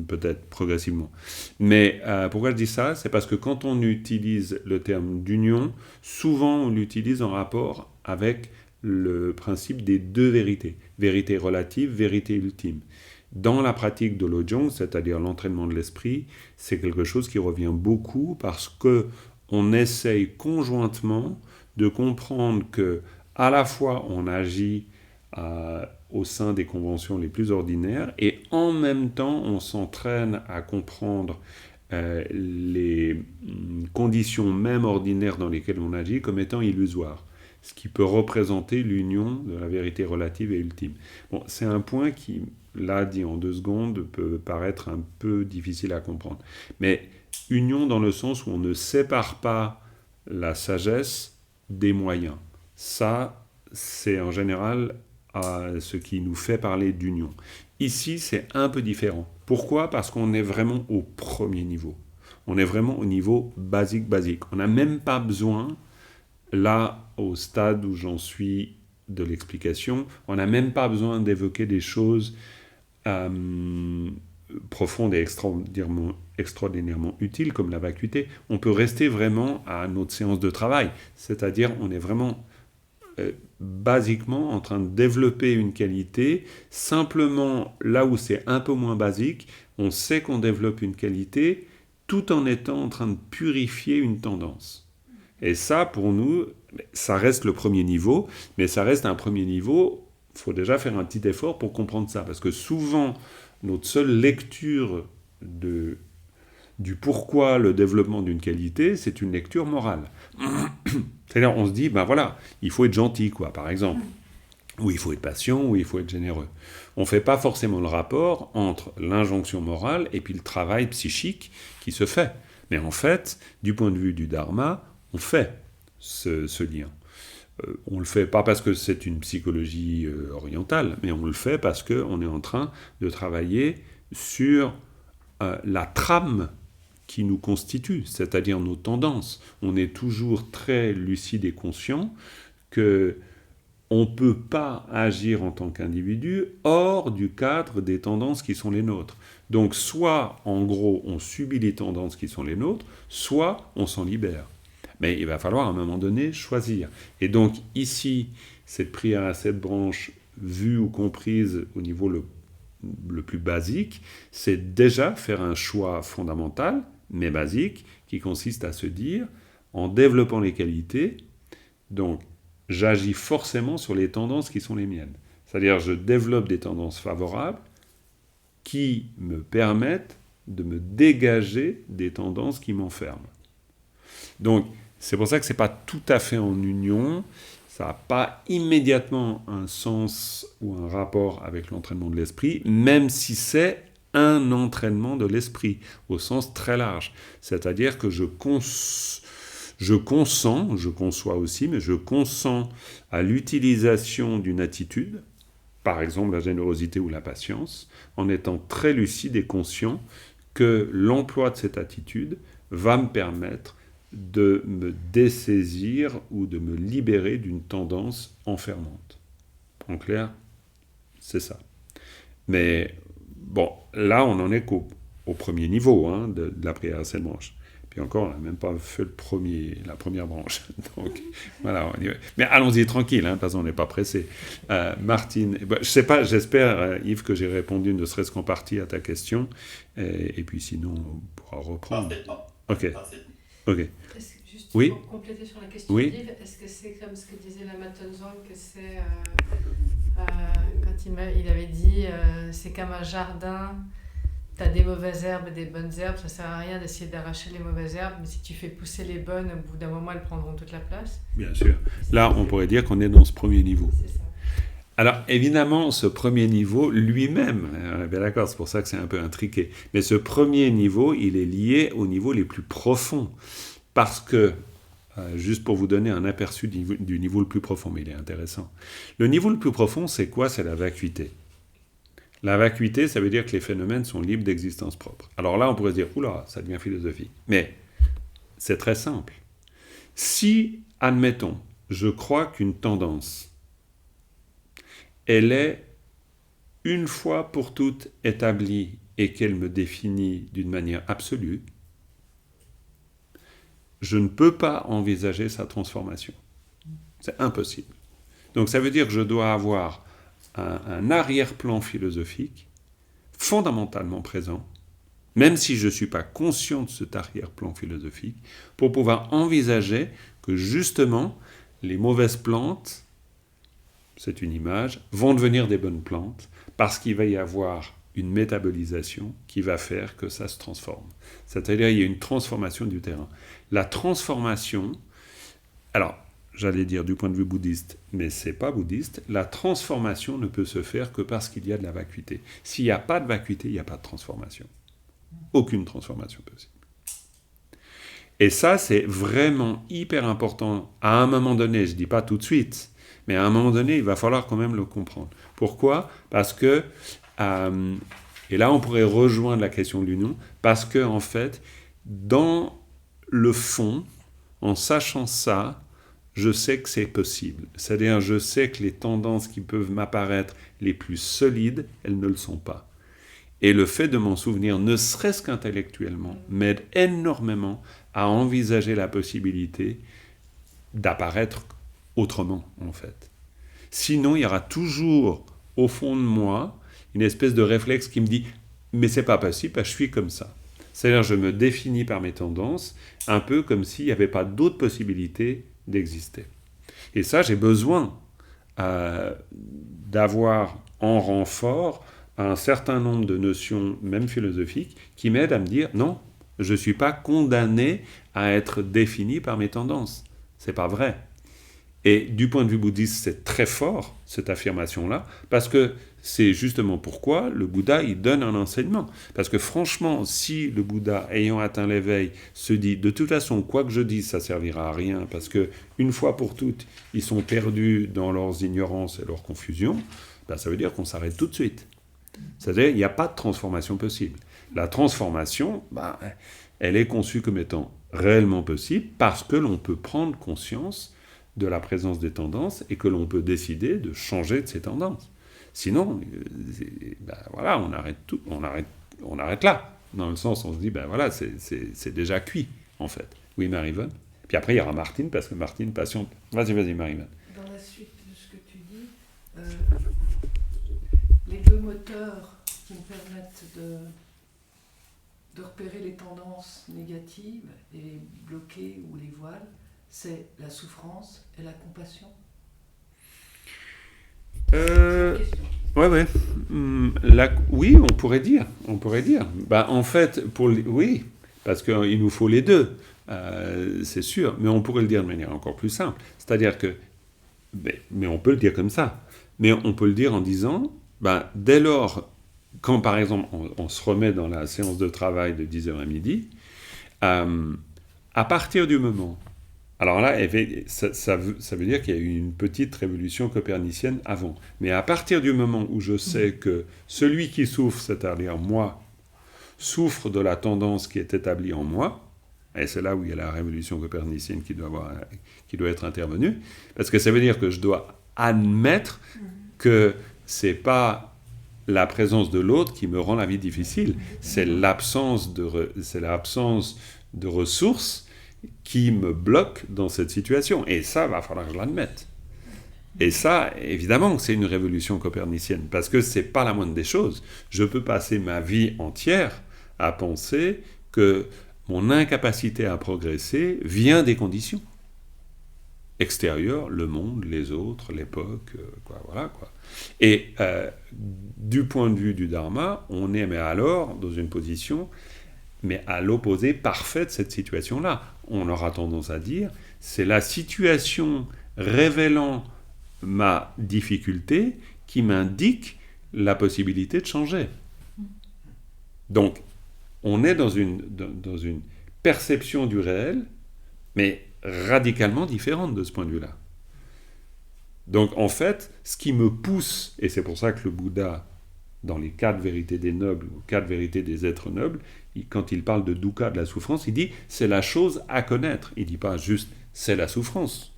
peut-être progressivement. Mais pourquoi je dis ça ? C'est parce que quand on utilise le terme d'union, souvent on l'utilise en rapport avec le principe des deux vérités. Vérité relative, vérité ultime. Dans la pratique de Lojong, c'est-à-dire l'entraînement de l'esprit, c'est quelque chose qui revient beaucoup parce qu'on essaye conjointement de comprendre que à la fois on agit au sein des conventions les plus ordinaires et en même temps on s'entraîne à comprendre les conditions même ordinaires dans lesquelles on agit comme étant illusoires, ce qui peut représenter l'union de la vérité relative et ultime. Bon, c'est un point qui, là, dit en 2 secondes, peut paraître un peu difficile à comprendre. Mais union dans le sens où on ne sépare pas la sagesse des moyens. Ça, c'est en général ce qui nous fait parler d'union. Ici, c'est un peu différent. Pourquoi ? Parce qu'on est vraiment au premier niveau. On est vraiment au niveau basique. On n'a même pas besoin, là, au stade où j'en suis de l'explication, on n'a même pas besoin d'évoquer des choses profondes et extraordinairement utiles comme la vacuité. On peut rester vraiment à notre séance de travail, c'est-à-dire on est vraiment basiquement en train de développer une qualité, simplement là où c'est un peu moins basique, on sait qu'on développe une qualité tout en étant en train de purifier une tendance. Et ça, pour nous, ça reste le premier niveau, mais ça reste un premier niveau, il faut déjà faire un petit effort pour comprendre ça, parce que souvent, notre seule lecture du pourquoi le développement d'une qualité, c'est une lecture morale. C'est-à-dire, on se dit, ben voilà, il faut être gentil, quoi, par exemple, ou il faut être patient, ou il faut être généreux. On ne fait pas forcément le rapport entre l'injonction morale et puis le travail psychique qui se fait. Mais en fait, du point de vue du dharma, on fait ce lien. On ne le fait pas parce que c'est une psychologie orientale, mais on le fait parce qu'on est en train de travailler sur la trame qui nous constitue, c'est-à-dire nos tendances. On est toujours très lucide et conscient qu'on ne peut pas agir en tant qu'individu hors du cadre des tendances qui sont les nôtres. Donc soit, en gros, on subit les tendances qui sont les nôtres, soit on s'en libère. Mais il va falloir à un moment donné choisir. Et donc ici, cette prière à 7 branches, vue ou comprise au niveau le plus basique, c'est déjà faire un choix fondamental, mais basique, qui consiste à se dire, en développant les qualités, donc j'agis forcément sur les tendances qui sont les miennes. C'est-à-dire je développe des tendances favorables qui me permettent de me dégager des tendances qui m'enferment. Donc, c'est pour ça que ce n'est pas tout à fait en union, ça n'a pas immédiatement un sens ou un rapport avec l'entraînement de l'esprit, même si c'est un entraînement de l'esprit, au sens très large. C'est-à-dire que je conçois aussi, mais je consens à l'utilisation d'une attitude, par exemple la générosité ou la patience, en étant très lucide et conscient que l'emploi de cette attitude va me permettre de me dessaisir ou de me libérer d'une tendance enfermante. En clair, c'est ça. Mais bon, là, on n'en est qu'au premier niveau de la prière à 7 branches. Puis encore, on n'a même pas fait la première branche. Donc, voilà. Mais allons-y tranquille, parce qu'on n'est pas pressé. Martine, je ne sais pas, j'espère, Yves, que j'ai répondu ne serait-ce qu'en partie à ta question. Et puis sinon, on pourra reprendre. Parfaitement. Ok. Parfaitement. Ok. Juste Oui. pour compléter sur la question Oui. d'Yves, est-ce que c'est comme ce que disait la Matonzong, que c'est quand il avait dit c'est comme un jardin, tu as des mauvaises herbes et des bonnes herbes, ça sert à rien d'essayer d'arracher les mauvaises herbes, mais si tu fais pousser les bonnes, au bout d'un moment elles prendront toute la place. Bien sûr. Là, on pourrait dire qu'on est dans ce premier niveau. C'est ça. Alors, évidemment, ce premier niveau, lui-même, bien d'accord, c'est pour ça que c'est un peu intriqué, mais ce premier niveau, il est lié aux niveaux les plus profonds. Parce que, juste pour vous donner un aperçu du niveau le plus profond, mais il est intéressant. Le niveau le plus profond, c'est quoi? C'est la vacuité. La vacuité, ça veut dire que les phénomènes sont libres d'existence propre. Alors là, on pourrait se dire, oula, ça devient philosophique. Mais c'est très simple. Si, admettons, je crois qu'une tendance, elle est une fois pour toutes établie et qu'elle me définit d'une manière absolue, je ne peux pas envisager sa transformation. C'est impossible. Donc ça veut dire que je dois avoir un arrière-plan philosophique fondamentalement présent, même si je ne suis pas conscient de cet arrière-plan philosophique, pour pouvoir envisager que justement les mauvaises plantes, c'est une image, vont devenir des bonnes plantes parce qu'il va y avoir une métabolisation qui va faire que ça se transforme. C'est-à-dire il y a une transformation du terrain. La transformation, alors j'allais dire du point de vue bouddhiste, mais c'est pas bouddhiste, la transformation ne peut se faire que parce qu'il y a de la vacuité. S'il n'y a pas de vacuité, il n'y a pas de transformation. Aucune transformation possible. Et ça, c'est vraiment hyper important. À un moment donné, je ne dis pas tout de suite, mais à un moment donné, il va falloir quand même le comprendre. Pourquoi? Parce que, et là on pourrait rejoindre la question de l'union, parce que en fait, dans le fond, en sachant ça, je sais que c'est possible. C'est-à-dire, je sais que les tendances qui peuvent m'apparaître les plus solides, elles ne le sont pas. Et le fait de m'en souvenir, ne serait-ce qu'intellectuellement, m'aide énormément à envisager la possibilité d'apparaître autrement, en fait. Sinon, il y aura toujours, au fond de moi, une espèce de réflexe qui me dit « mais c'est pas possible, parce que je suis comme ça ». C'est-à-dire, je me définis par mes tendances, un peu comme s'il n'y avait pas d'autres possibilités d'exister. Et ça, j'ai besoin d'avoir en renfort un certain nombre de notions, même philosophiques, qui m'aident à me dire « non, je ne suis pas condamné à être défini par mes tendances ». C'est pas vrai. Et du point de vue bouddhiste, c'est très fort, cette affirmation-là, parce que c'est justement pourquoi le Bouddha, il donne un enseignement. Parce que franchement, si le Bouddha, ayant atteint l'éveil, se dit, de toute façon, quoi que je dise, ça servira à rien, parce que une fois pour toutes, ils sont perdus dans leurs ignorances et leurs confusions, ben, ça veut dire qu'on s'arrête tout de suite. C'est-à-dire, il n'y a pas de transformation possible. La transformation, ben, elle est conçue comme étant réellement possible, parce que l'on peut prendre conscience de la présence des tendances et que l'on peut décider de changer de ces tendances. Sinon, ben voilà, on arrête tout, on arrête là. Dans le sens, on se dit, ben voilà, c'est déjà cuit, en fait. Oui, Marie-Yvonne. Puis après, il y aura Martine, parce que Martine patiente. Vas-y, Marie-Yvonne. Dans la suite de ce que tu dis, les deux moteurs qui me permettent de repérer les tendances négatives et les bloquer ou les voiles, c'est la souffrance et la compassion. Ouais. Oui, on pourrait dire. Ben, en fait, oui, parce qu'il nous faut les deux, c'est sûr. Mais on pourrait le dire de manière encore plus simple. C'est-à-dire que, mais on peut le dire comme ça. Mais on peut le dire en disant, ben, dès lors, quand par exemple on se remet dans la séance de travail de 10h à midi, à partir du moment Alors là, ça veut dire qu'il y a eu une petite révolution copernicienne avant. Mais à partir du moment où je sais que celui qui souffre, c'est-à-dire moi, souffre de la tendance qui est établie en moi, et c'est là où il y a la révolution copernicienne qui doit être intervenue, parce que ça veut dire que je dois admettre que c'est pas la présence de l'autre qui me rend la vie difficile, c'est l'absence de ressources qui me bloque dans cette situation. Et ça, va falloir que je l'admette. Et ça, évidemment, c'est une révolution copernicienne, parce que c'est pas la moindre des choses. Je peux passer ma vie entière à penser que mon incapacité à progresser vient des conditions extérieures, le monde, les autres, l'époque, voilà. Et du point de vue du Dharma, on est mais alors dans une position mais à l'opposé parfait de cette situation-là. On aura tendance à dire, c'est la situation révélant ma difficulté qui m'indique la possibilité de changer. Donc, on est dans une perception du réel, mais radicalement différente de ce point de vue-là. Donc, en fait, ce qui me pousse, et c'est pour ça que le Bouddha, dans les 4 vérités des nobles, ou 4 vérités des êtres nobles, quand il parle de dukkha, de la souffrance, il dit c'est la chose à connaître. Il ne dit pas juste c'est la souffrance.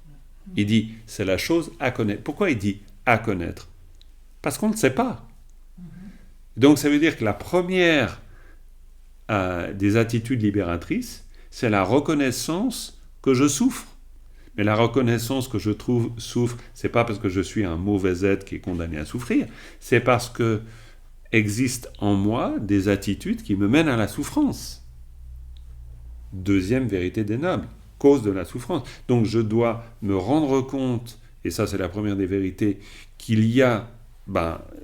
Il dit c'est la chose à connaître. Pourquoi il dit à connaître? Parce qu'on ne sait pas. Donc ça veut dire que la première des attitudes libératrices, c'est la reconnaissance que je souffre. Mais la reconnaissance que je souffre, c'est pas parce que je suis un mauvais être qui est condamné à souffrir, c'est parce que existent en moi des attitudes qui me mènent à la souffrance. Deuxième vérité des nobles, cause de la souffrance. Donc je dois me rendre compte, et ça c'est la première des vérités, qu'il y a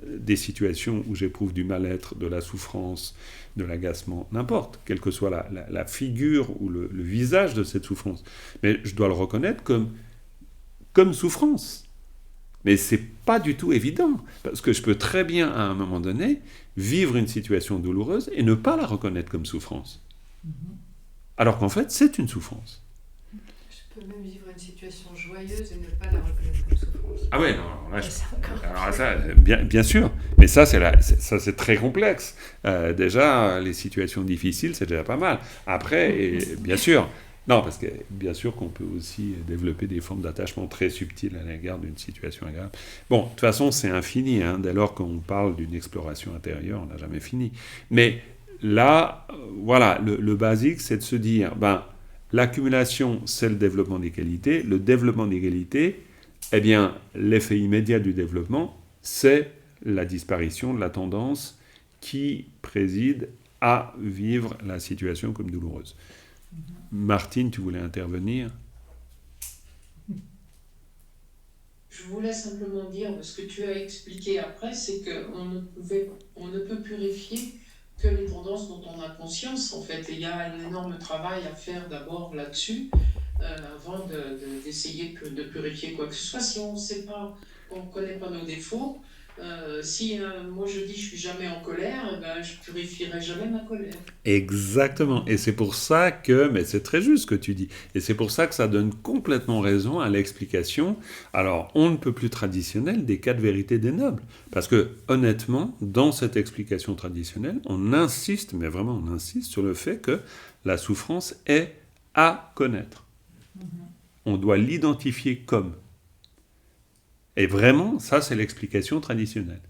des situations où j'éprouve du mal-être, de la souffrance, de l'agacement, n'importe, quelle que soit la figure ou le visage de cette souffrance. Mais je dois le reconnaître comme souffrance. Mais c'est pas du tout évident, parce que je peux très bien, à un moment donné, vivre une situation douloureuse et ne pas la reconnaître comme souffrance. Alors qu'en fait, c'est une souffrance. Je peux même vivre une situation joyeuse et ne pas la reconnaître comme souffrance. Ah ouais, non, là, Alors ça, bien sûr, mais ça c'est très complexe. Déjà, les situations difficiles, c'est déjà pas mal. Après, et, bien sûr, non, parce que bien sûr qu'on peut aussi développer des formes d'attachement très subtiles à l'égard d'une situation agréable. Bon, de toute façon, c'est infini. Dès lors qu'on parle d'une exploration intérieure, on n'a jamais fini. Mais là, voilà, le basique, c'est de se dire, l'accumulation, c'est le développement des qualités. Le développement des qualités, eh bien, l'effet immédiat du développement, c'est la disparition de la tendance qui préside à vivre la situation comme douloureuse. Martine, tu voulais intervenir? Je voulais simplement dire, ce que tu as expliqué après, c'est qu'on ne peut purifier que les tendances dont on a conscience, en fait. Et il y a un énorme travail à faire d'abord là-dessus, avant d'essayer de purifier quoi que ce soit. Si on ne sait pas, on ne connaît pas nos défauts, si moi je dis je suis jamais en colère, je purifierai jamais ma colère. Exactement, et c'est pour ça que, mais c'est très juste ce que tu dis, et c'est pour ça que ça donne complètement raison à l'explication, alors on ne peut plus traditionnelle des 4 vérités des nobles, parce que honnêtement, dans cette explication traditionnelle, on insiste, mais vraiment on insiste sur le fait que la souffrance est à connaître. On doit l'identifier comme. Et vraiment, ça, c'est l'explication traditionnelle.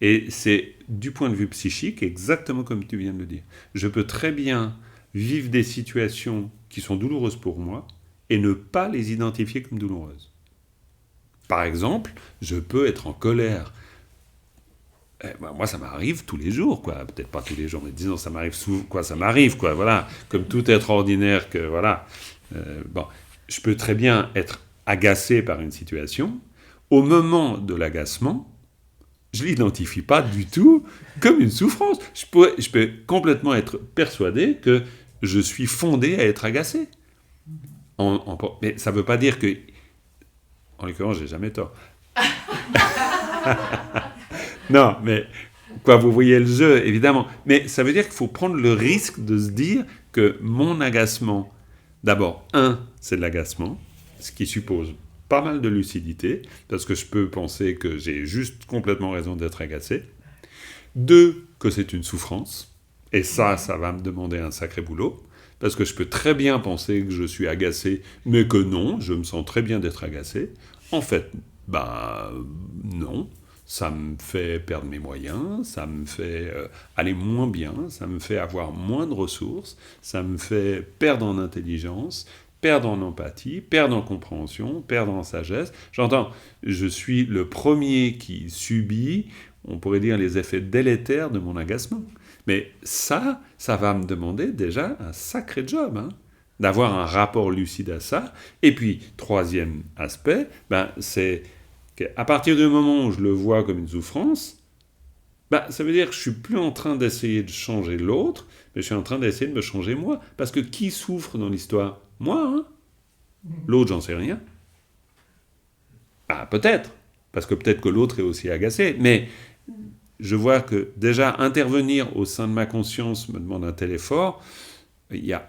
Et c'est, du point de vue psychique, exactement comme tu viens de le dire. Je peux très bien vivre des situations qui sont douloureuses pour moi et ne pas les identifier comme douloureuses. Par exemple, je peux être en colère. Moi, ça m'arrive tous les jours, quoi. Peut-être pas tous les jours, mais disons, ça m'arrive souvent, quoi. Ça m'arrive, quoi. Voilà, comme tout être ordinaire, que voilà. Je peux très bien être agacé par une situation. Au moment de l'agacement, je ne l'identifie pas du tout comme une souffrance. Je peux complètement être persuadé que je suis fondé à être agacé. Mais ça ne veut pas dire que... En l'occurrence, je n'ai jamais tort. Non, mais quoi, vous voyez le jeu, évidemment. Mais ça veut dire qu'il faut prendre le risque de se dire que mon agacement, d'abord, c'est de l'agacement. ce qui suppose pas mal de lucidité, parce que je peux penser que j'ai juste complètement raison d'être agacé. 2, que c'est une souffrance, et ça va me demander un sacré boulot, parce que je peux très bien penser que je suis agacé, mais que non, je me sens très bien d'être agacé. En fait, non. Ça me fait perdre mes moyens, ça me fait aller moins bien, ça me fait avoir moins de ressources, ça me fait perdre en intelligence, perdre en empathie, perdre en compréhension, perdre en sagesse. J'entends, je suis le premier qui subit, on pourrait dire, les effets délétères de mon agacement. Mais ça va me demander déjà un sacré job, hein, d'avoir un rapport lucide à ça. Et puis, 3e aspect, c'est qu'à partir du moment où je le vois comme une souffrance, ça veut dire que je ne suis plus en train d'essayer de changer l'autre, mais je suis en train d'essayer de me changer moi. Parce que qui souffre dans l'histoire ? Moi, hein ? L'autre, j'en sais rien. Peut-être, parce que peut-être que l'autre est aussi agacé, mais je vois que déjà intervenir au sein de ma conscience me demande un tel effort. Il y a,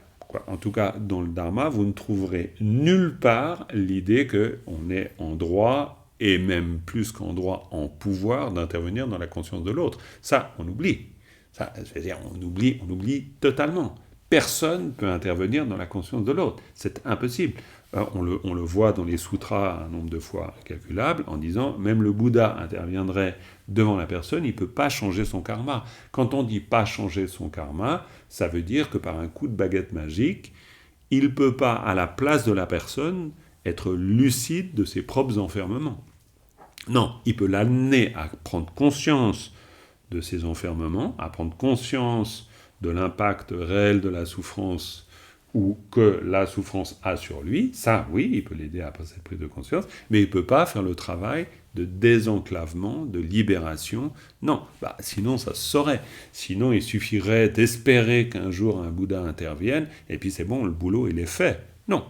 en tout cas dans le Dharma, vous ne trouverez nulle part l'idée qu'on est en droit, et même plus qu'en droit, en pouvoir d'intervenir dans la conscience de l'autre. Ça, on oublie. Ça, c'est-à-dire, on oublie totalement. Personne ne peut intervenir dans la conscience de l'autre. C'est impossible. On le voit dans les sutras un nombre de fois incalculable, en disant, même le Bouddha interviendrait devant la personne, il ne peut pas changer son karma. Quand on dit pas changer son karma, ça veut dire que par un coup de baguette magique, il ne peut pas, à la place de la personne, être lucide de ses propres enfermements. Non, il peut l'amener à prendre conscience de ses enfermements, à prendre conscience de l'impact réel de la souffrance ou que la souffrance a sur lui. Ça, oui, il peut l'aider à passer cette prise de conscience, mais il ne peut pas faire le travail de désenclavement, de libération. Non, sinon ça se saurait. Sinon, il suffirait d'espérer qu'un jour un Bouddha intervienne, et puis c'est bon, le boulot, il est fait. Non,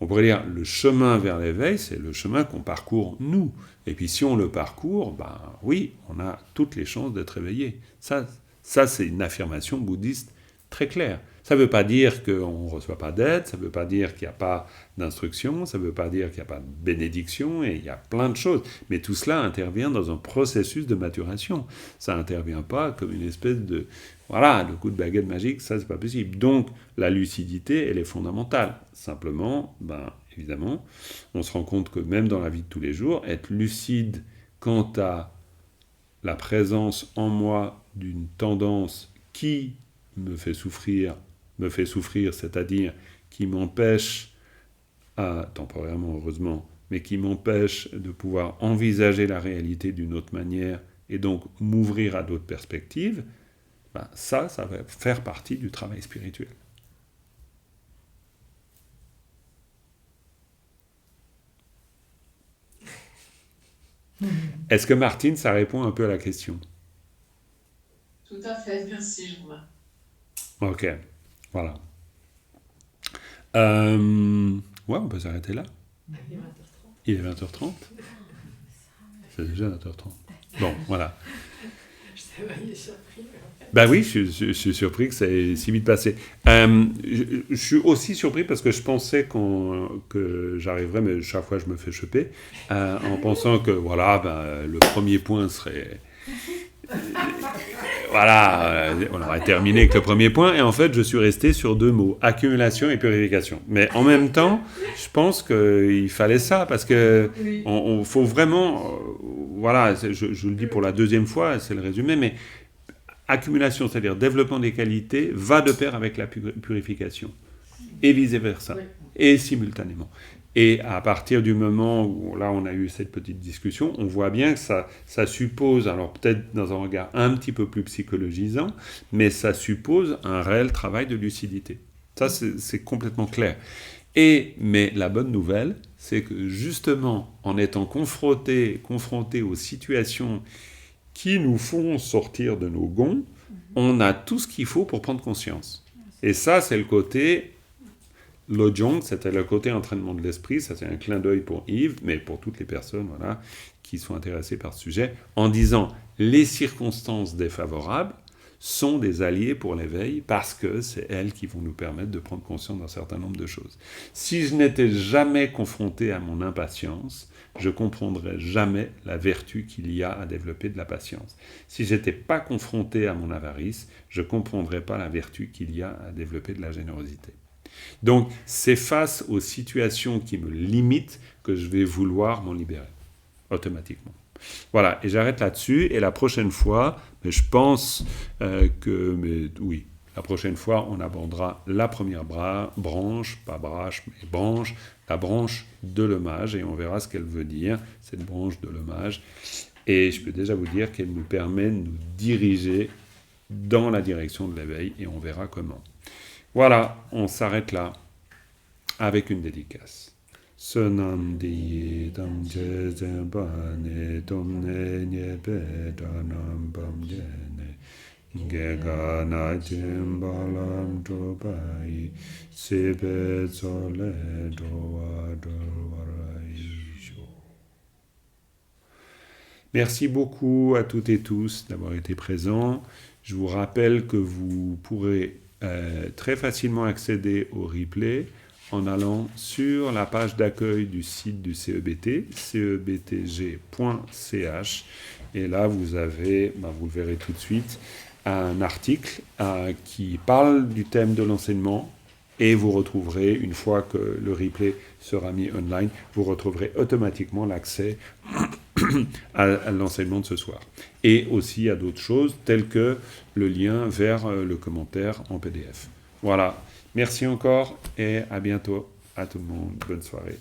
on pourrait dire, le chemin vers l'éveil, c'est le chemin qu'on parcourt nous. Et puis si on le parcourt, oui, on a toutes les chances d'être éveillé. Ça, c'est une affirmation bouddhiste très claire. Ça ne veut pas dire qu'on ne reçoit pas d'aide, ça ne veut pas dire qu'il n'y a pas d'instruction, ça ne veut pas dire qu'il n'y a pas de bénédiction, et il y a plein de choses. Mais tout cela intervient dans un processus de maturation. Ça n'intervient pas comme une espèce de... Voilà, le coup de baguette magique, ça, c'est pas possible. Donc, la lucidité, elle est fondamentale. Simplement, évidemment, on se rend compte que même dans la vie de tous les jours, être lucide quant à la présence en moi d'une tendance qui me fait souffrir, c'est-à-dire qui m'empêche, temporairement heureusement, mais qui m'empêche de pouvoir envisager la réalité d'une autre manière et donc m'ouvrir à d'autres perspectives, ça va faire partie du travail spirituel. Est-ce que Martine, ça répond un peu à la question ? Tout à fait, merci Jean-Marc. Ok, voilà. On peut s'arrêter là. Il est 20h30. C'est déjà 20h30. Bon, voilà. Je t'ai voyé surpris. Oui, je suis surpris que ça ait si vite passé. Je suis aussi surpris parce que je pensais que j'arriverais, mais chaque fois je me fais choper, en pensant que le premier point serait... on aurait terminé avec le premier point, et en fait je suis resté sur 2 mots, accumulation et purification. Mais en même temps, je pense qu'il fallait ça, parce que on faut vraiment... je le dis pour la 2e fois, c'est le résumé, mais accumulation, c'est-à-dire développement des qualités, va de pair avec la purification, et vice-versa, et simultanément. Et à partir du moment où, là, on a eu cette petite discussion, on voit bien que ça suppose, alors peut-être dans un regard un petit peu plus psychologisant, mais ça suppose un réel travail de lucidité. Ça, c'est complètement clair. Mais la bonne nouvelle, c'est que justement, en étant confronté aux situations qui nous font sortir de nos gonds, on a tout ce qu'il faut pour prendre conscience. Et ça, c'est le côté... Lojong, c'était le côté entraînement de l'esprit, ça c'est un clin d'œil pour Yves, mais pour toutes les personnes qui sont intéressées par ce sujet, en disant les circonstances défavorables sont des alliés pour l'éveil parce que c'est elles qui vont nous permettre de prendre conscience d'un certain nombre de choses. Si je n'étais jamais confronté à mon impatience, je ne comprendrais jamais la vertu qu'il y a à développer de la patience. Si je n'étais pas confronté à mon avarice, je ne comprendrais pas la vertu qu'il y a à développer de la générosité. Donc, c'est face aux situations qui me limitent que je vais vouloir m'en libérer, automatiquement. Voilà, et j'arrête là-dessus, et la prochaine fois, mais je pense la prochaine fois, on abordera la première branche, pas branche, mais branche, la branche de l'hommage, et on verra ce qu'elle veut dire, cette branche de l'hommage. Et je peux déjà vous dire qu'elle nous permet de nous diriger dans la direction de l'éveil, et on verra comment. Voilà, on s'arrête là, avec une dédicace. Sonandi damje zembane domne nyebe danam bamjene gega na jimbalam dobai sebe zole doa dolwaraisho. Merci beaucoup à toutes et tous d'avoir été présents. Je vous rappelle que vous pourrez très facilement accéder au replay en allant sur la page d'accueil du site du CEBT, cebtg.ch, et là vous avez, vous le verrez tout de suite, un article qui parle du thème de l'enseignement, et vous retrouverez, une fois que le replay sera mis online, vous retrouverez automatiquement l'accès à l'enseignement de ce soir. Et aussi à d'autres choses, telles que le lien vers le commentaire en PDF. Voilà. Merci encore et à bientôt à tout le monde. Bonne soirée.